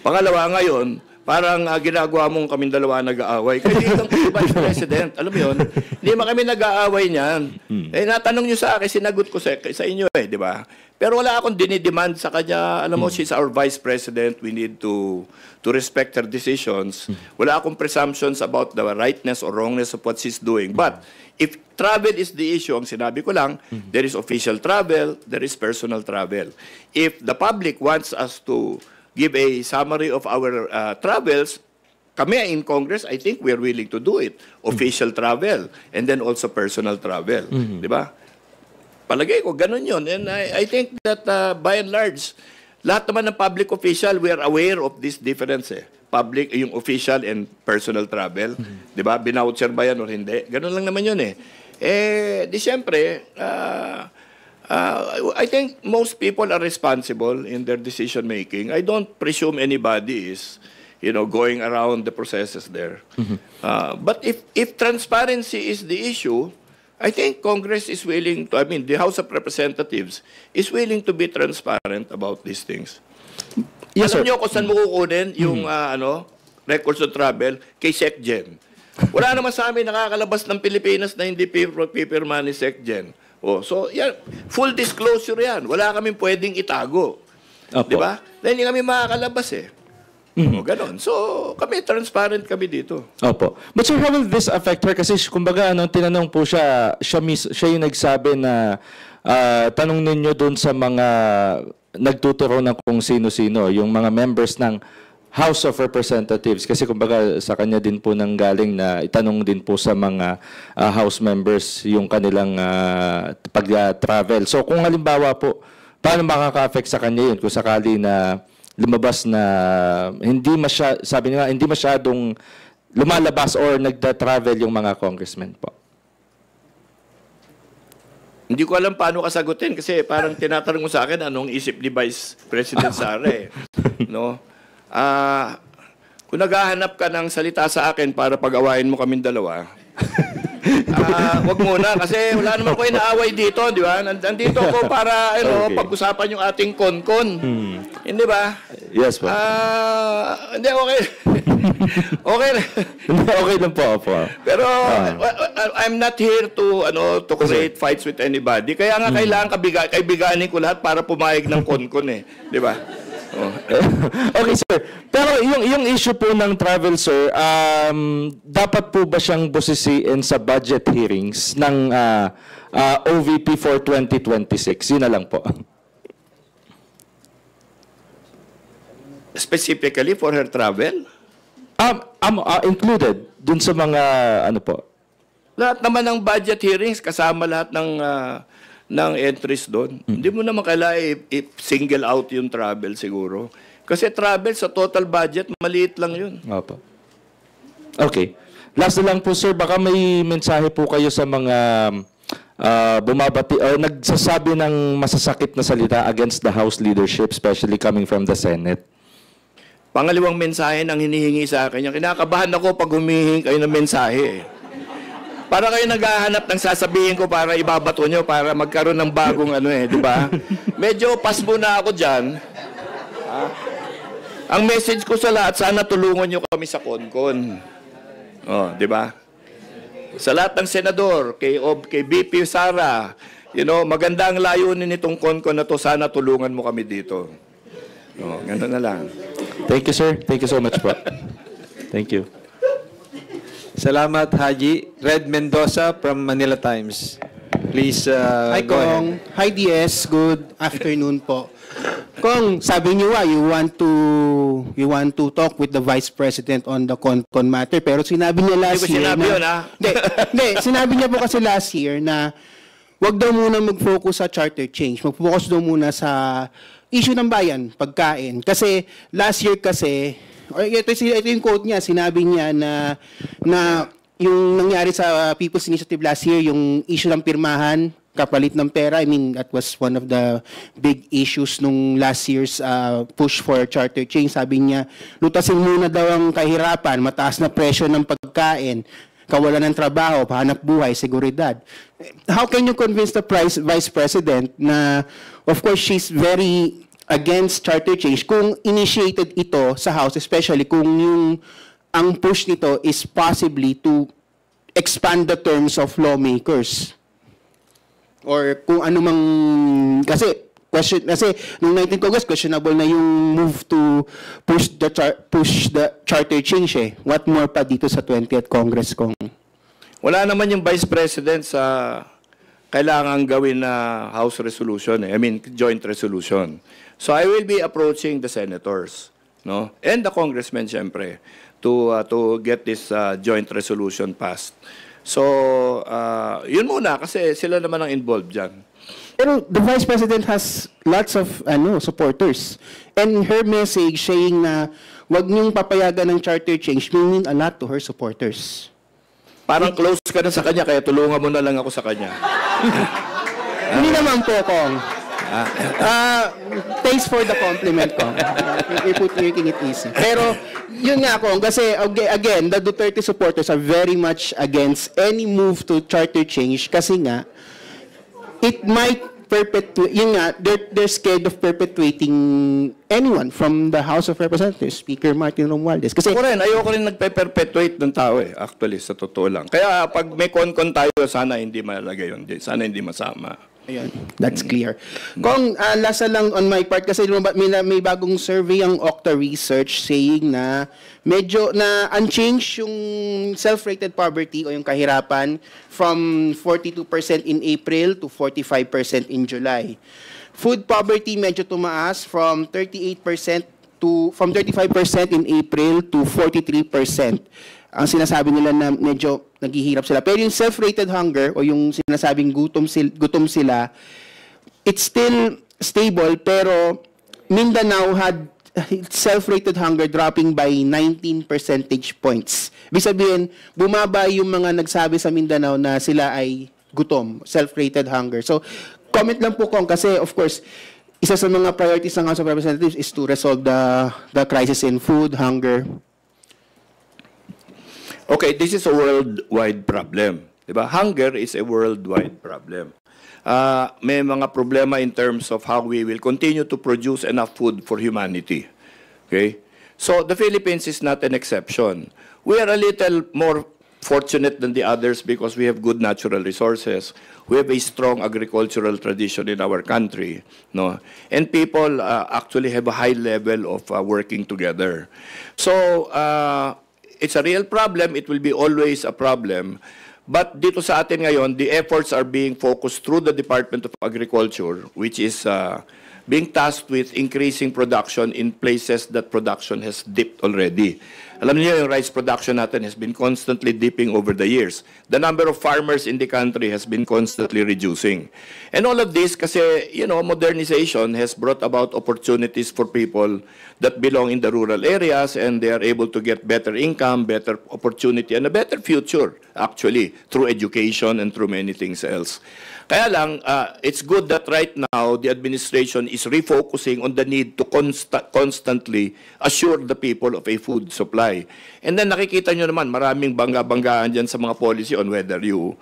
Pangalawa, ngayon, parang ginagawa mong kaming dalawa nag-aaway. Kasi itong Vice President, alam mo yun, hindi man kami nag-aaway niyan. Natanong nyo sa akin, sinagot ko sa inyo di ba? Pero wala akong dinidemand sa kanya. Alam mo, she's our Vice President. We need to respect her decisions. Wala akong presumptions about the rightness or wrongness of what she's doing. But if travel is the issue, ang sinabi ko lang, there is official travel, there is personal travel. If the public wants us to give a summary of our travels, kami in Congress, I think we're willing to do it. Official travel and then also personal travel. Di ba? Palagay ko, ganun yun. And I think that by and large, lahat naman ng public official, we are aware of this difference eh. Public, yung official and personal travel. Di ba? Binoucher ba yan o hindi? Ganun lang naman yun eh. Di siyempre, I think most people are responsible in their decision making. I don't presume anybody is, going around the processes there. But if transparency is the issue, I think Congress is willing to, the House of Representatives is willing to be transparent about these things. Yes, Alam sir. niyo kung saan mo kukunin yung records of travel kay SecGen. Wala naman sa amin nakakalabas ng Pilipinas na hindi pipirma ni SecGen. So, yan, full disclosure yan. Wala kaming pwedeng itago. Di ba? Dahil hindi kami makakalabas eh. O, ganon. So, kami, transparent kami dito. Opo. But sir, how will this affect her? Kasi kumbaga, tinanong po siya yung nagsabi na tanong ninyo dun sa mga nagtuturo ng kung sino-sino, yung mga members ng House of Representatives. Kasi kumbaga, sa kanya din po nang galing na itanong din po sa mga House members yung kanilang pag-travel. So kung halimbawa po, paano makaka-affect sa kanya yun kung sakali na lumabas na sabi niya, hindi masyadong lumalabas or nagda-travel yung mga congressmen po? Hindi ko alam paano kasagutin kasi parang tinatanong mo sa akin anong isip ni Vice President Sara eh. No? Kung naghahanap ka ng salita sa akin para pag-awayin mo kaming dalawa, wag muna kasi wala naman ko inaaway dito, di ba? Nandito ako para pag-usapan yung ating kon-kon. Hindi ba? Yes po. Hindi, okay. Okay. Okay lang po. Pero I'm not here to create fights with anybody. Kaya nga kailangan kaibiganin ko lahat para pumayag ng kon-kon eh. Di ba? Okay, sir. Pero yung issue po ng travel, sir, dapat po ba siyang busisiin sa budget hearings ng OVP for 2026? Yun na lang po. Specifically for her travel? Included dun sa mga po? Lahat naman ng budget hearings, kasama lahat ng entries doon. Hindi mo naman kailangan i-single out yung travel siguro. Kasi travel sa total budget, maliit lang yun. Opo. Okay. Last na lang po, sir, baka may mensahe po kayo sa mga bumabati o nagsasabi ng masasakit na salita against the House leadership, especially coming from the Senate. Pangalawang mensahe nang hinihingi sa akin. Yung kinakabahan ako pag humihingi kayo ng mensahe. Para kayo naghahanap ng sasabihin ko para ibabato nyo, para magkaroon ng bagong di ba? Medyo pass muna ako dyan. Ang message ko sa lahat, sana tulungan nyo kami sa Konkon. Di ba? Sa lahat ng senador, kay BP Sara, maganda ang layunin nitong Konkon na to, sana tulungan mo kami dito. Ganun na lang. Thank you, sir. Thank you so much po. Thank you. Salamat, Haji. Red Mendoza from Manila Times. Please Hi, go Kong. ahead. Hi, DS. Good afternoon po. Kong, sabi niyo you want to talk with the Vice President on the Konkon matter, pero sinabi niya last year sinabi yun, ha? Hindi, sinabi niya po kasi last year na wag daw muna mag-focus sa charter change. Mag-focus daw muna sa issue ng bayan, pagkain. Kasi last year kasi, ito yung quote niya, sinabi niya na yung nangyari sa People's Initiative last year, yung issue ng pirmahan, kapalit ng pera, I mean, that was one of the big issues nung last year's push for charter change. Sabi niya, lutasin muna daw ang kahirapan, mataas na presyo ng pagkain, kawalan ng trabaho, pahanap buhay, seguridad. How can you convince the Vice President na, of course, she's very against charter change kung initiated ito sa House, especially kung ang push nito is possibly to expand the terms of lawmakers? Or kung ano mang, kasi nung 19th Congress, questionable na yung move to push the charter change eh. What more pa dito sa 20th Congress, Kong? Wala naman yung Vice President sa kailangan gawin na House resolution joint resolution. So I will be approaching the senators, and the congressmen, syempre, to get this joint resolution passed. So, yun muna kasi sila naman ang involved dyan. Pero the Vice President has lots of supporters. And her message saying na wag niyong papayagan ng charter change meaning a lot to her supporters. Parang close ka na sa kanya kaya tulungan mo na lang ako sa kanya. Hindi naman po, Kong. Thanks for the compliment, Kong. You're making it easy. Pero, yun nga, Kong, kasi again, the Duterte supporters are very much against any move to charter change kasi nga, it might perpetuate, yun nga, they're scared of perpetuating anyone from the House of Representatives, Speaker Martin Romualdez. Kasi ayoko rin nagpe-perpetuate ng tao actually, sa totoo lang. Kaya pag may kon-kon tayo, sana hindi malagay yun. Sana hindi masama. Ayun, that's clear. Kung lasa lang on my part, kasi may bagong survey ang Okta Research saying na medyo na unchanged yung self-rated poverty o yung kahirapan from 42% in April to 45% in July. Food poverty medyo tumaas from 35% in April to 43%. Ang sinasabi nila na medyo naghihirap sila. Pero yung self-rated hunger o yung sinasabing gutom sila, it's still stable, pero Mindanao had self-rated hunger dropping by 19 percentage points. Ibig sabihin, bumaba yung mga nagsabi sa Mindanao na sila ay gutom, self-rated hunger. So, comment lang po Kong, kasi of course, isa sa mga priorities ng House of Representatives is to resolve the crisis in food, hunger. Okay, this is a worldwide problem. Diba? Hunger is a worldwide problem. May mga problema in terms of how we will continue to produce enough food for humanity. Okay? So the Philippines is not an exception. We are a little more fortunate than the others because we have good natural resources. We have a strong agricultural tradition in our country, no? And people actually have a high level of working together. So it's a real problem. It will be always a problem. But dito sa atin ngayon, the efforts are being focused through the Department of Agriculture, which is being tasked with increasing production in places that production has dipped already. Alam niyo, yung rice production natin has been constantly dipping over the years. The number of farmers in the country has been constantly reducing. And all of this kasi, you know, modernization has brought about opportunities for people that belong in the rural areas, and they are able to get better income, better opportunity, and a better future, actually, through education and through many things else. Kaya lang, it's good that right now the administration is refocusing on the need to constantly assure the people of a food supply. And then nakikita nyo naman, maraming bangga-banggaan dyan sa mga policy on whether you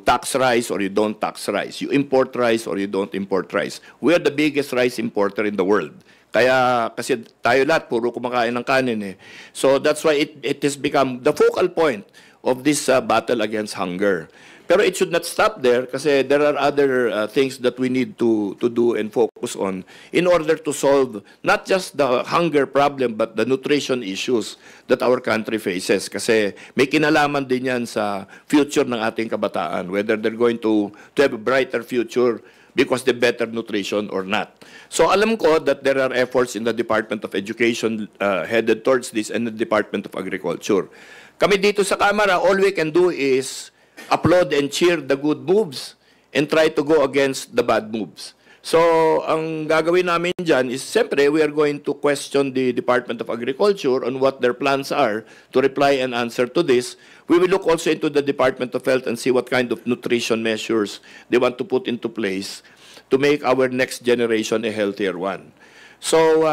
tax rice or you don't tax rice. You import rice or you don't import rice. We are the biggest rice importer in the world. Kaya, kasi tayo lahat, puro kumakain ng kanin eh. So that's why it has become the focal point of this battle against hunger. Pero it should not stop there kasi there are other things that we need to do and focus on in order to solve not just the hunger problem but the nutrition issues that our country faces. Kasi may kinalaman din yan sa future ng ating kabataan, whether they're going to have a brighter future because the better nutrition or not. So alam ko that there are efforts in the Department of Education headed towards this and the Department of Agriculture. Kami dito sa Kamara, all we can do is applaud and cheer the good moves and try to go against the bad moves. So, ang gagawin namin dyan is, siyempre, we are going to question the Department of Agriculture on what their plans are to reply and answer to this. We will look also into the Department of Health and see what kind of nutrition measures they want to put into place to make our next generation a healthier one. So,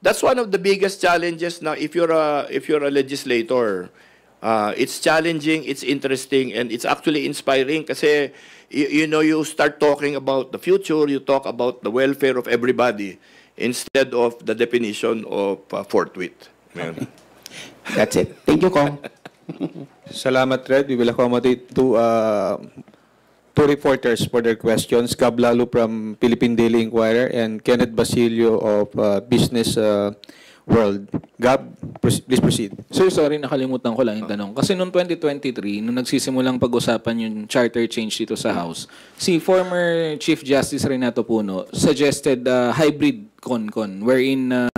that's one of the biggest challenges now if you're a legislator. It's challenging, it's interesting, and it's actually inspiring kasi you know, you start talking about the future, you talk about the welfare of everybody instead of the definition of forthwith. Okay. That's it. Thank you, Kong. Salamat, Red. We will accommodate two reporters for their questions. Gab Lalo from Philippine Daily Inquirer and Kenneth Basilio of Business World. Gab, please proceed. Sir, sorry, nakalimutan ko lang yung tanong. Kasi noong 2023, nung nagsisimulang pag-usapan yung charter change dito sa House, si former Chief Justice Renato Puno suggested hybrid CONCON wherein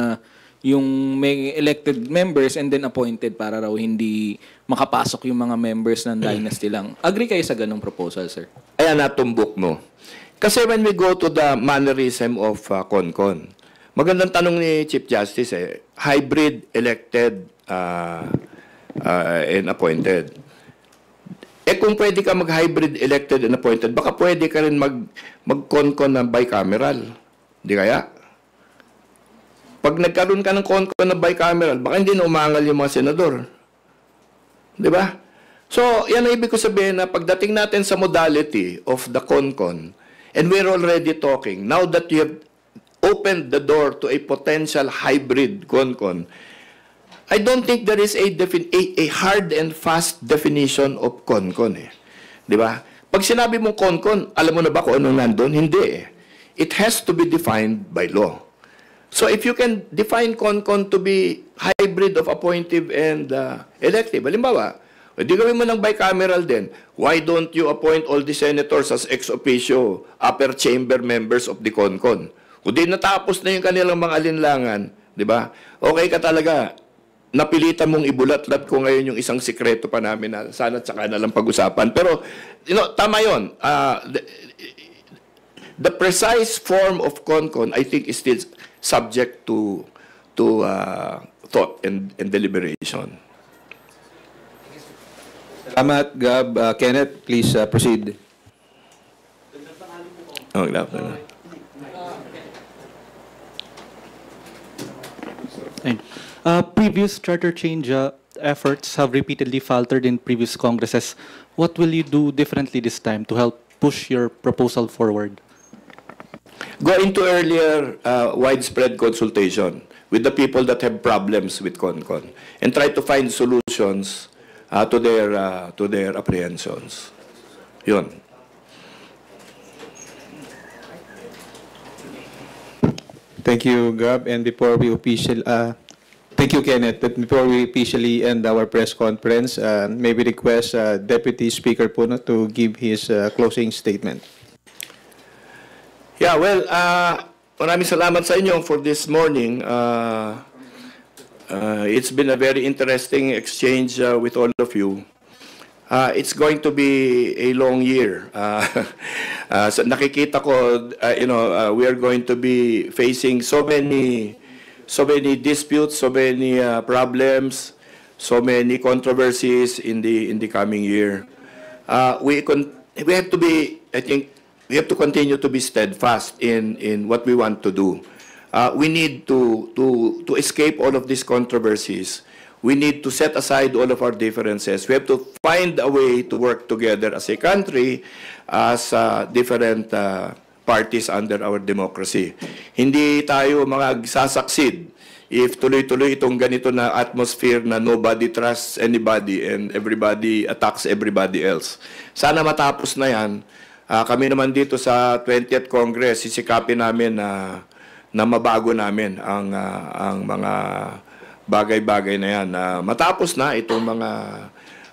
yung may elected members and then appointed para raw hindi makapasok yung mga members ng dynasty lang. Agree kayo sa ganong proposal, sir? Ayan, natumbok mo. Kasi when we go to the mannerism of CONCON, magandang tanong ni Chief Justice hybrid, elected, and appointed. Kung pwede ka mag-hybrid, elected, and appointed, baka pwede ka rin mag-CONCON na bicameral. Di kaya? Pag nagkaroon ka ng CONCON na bicameral, baka hindi na umangal yung mga senador. Di ba? So, yan ang ibig ko sabihin na pagdating natin sa modality of the CONCON, and we're already talking, now that you have opened the door to a potential hybrid CONCON, I don't think there is a hard and fast definition of CONCON. Di ba? Pag sinabi mong CONCON, alam mo na ba kung ano nandun? Hindi. It has to be defined by law. So if you can define CONCON to be hybrid of appointive and elective, halimbawa, di gawin mo ng bicameral din, why don't you appoint all the senators as ex officio upper chamber members of the CONCON? Kung di natapos na yung kanilang mga alinlangan, di ba? Okay ka talaga, napilitan mong ibulat-lat ko ngayon yung isang sikreto pa namin na sana tsaka na lang pag-usapan. Pero, tama yun. The precise form of CONCON, I think, is still subject to thought and deliberation. Salamat, Gab. Kenneth, please proceed. Oh, grabe. Previous charter change efforts have repeatedly faltered in previous Congresses. What will you do differently this time to help push your proposal forward? Go into earlier widespread consultation with the people that have problems with CONCON and try to find solutions to their apprehensions. Yun. Thank you, Gab. And before we officially, thank you, Kenneth. But before we officially end our press conference, may we request Deputy Speaker Puno to give his closing statement. Yeah, well, maraming salamat sa inyo for this morning. It's been a very interesting exchange with all of you. It's going to be a long year. So nakikita ko, we are going to be facing so many disputes, so many problems, so many controversies in the coming year. We have to be, I think, we have to continue to be steadfast in what we want to do. We need to escape all of these controversies. We need to set aside all of our differences. We have to find a way to work together as a country, as different parties under our democracy. Hindi tayo sasucceed if tuloy-tuloy itong ganito na atmosphere na nobody trusts anybody and everybody attacks everybody else. Sana matapos na yan. Kami naman dito sa 20th Congress, sisikapin namin na mabago namin ang mga bagay-bagay na yan. Matapos na itong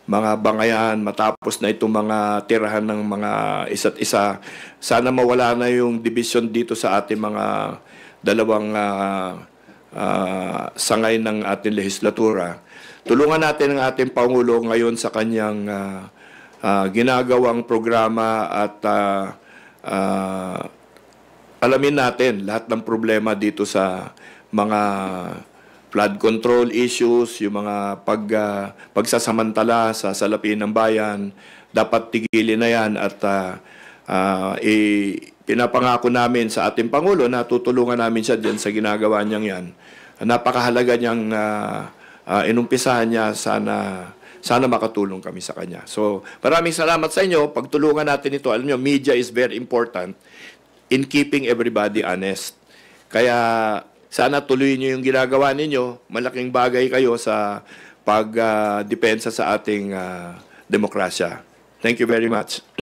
mga bangayan, matapos na itong mga tirahan ng mga isa't isa, sana mawala na yung division dito sa ating mga dalawang sangay ng ating legislatura. Tulungan natin ang ating Pangulo ngayon sa kanyang ginagawang programa at alamin natin lahat ng problema dito sa mga flood control issues, yung mga pagsasamantala sa salapi ng bayan, dapat tigilin na yan at pinapangako namin sa ating Pangulo na tutulungan namin siya dyan sa ginagawa niyang yan. Napakahalaga niyang inumpisahan niya, sana makatulong kami sa kanya. So, maraming salamat sa inyo. Pagtulungan natin ito, alam niyo, media is very important in keeping everybody honest. Kaya, sana tuloy niyo yung ginagawa ninyo. Malaking bagay kayo sa pagdepensa sa ating demokrasya. Thank you very much.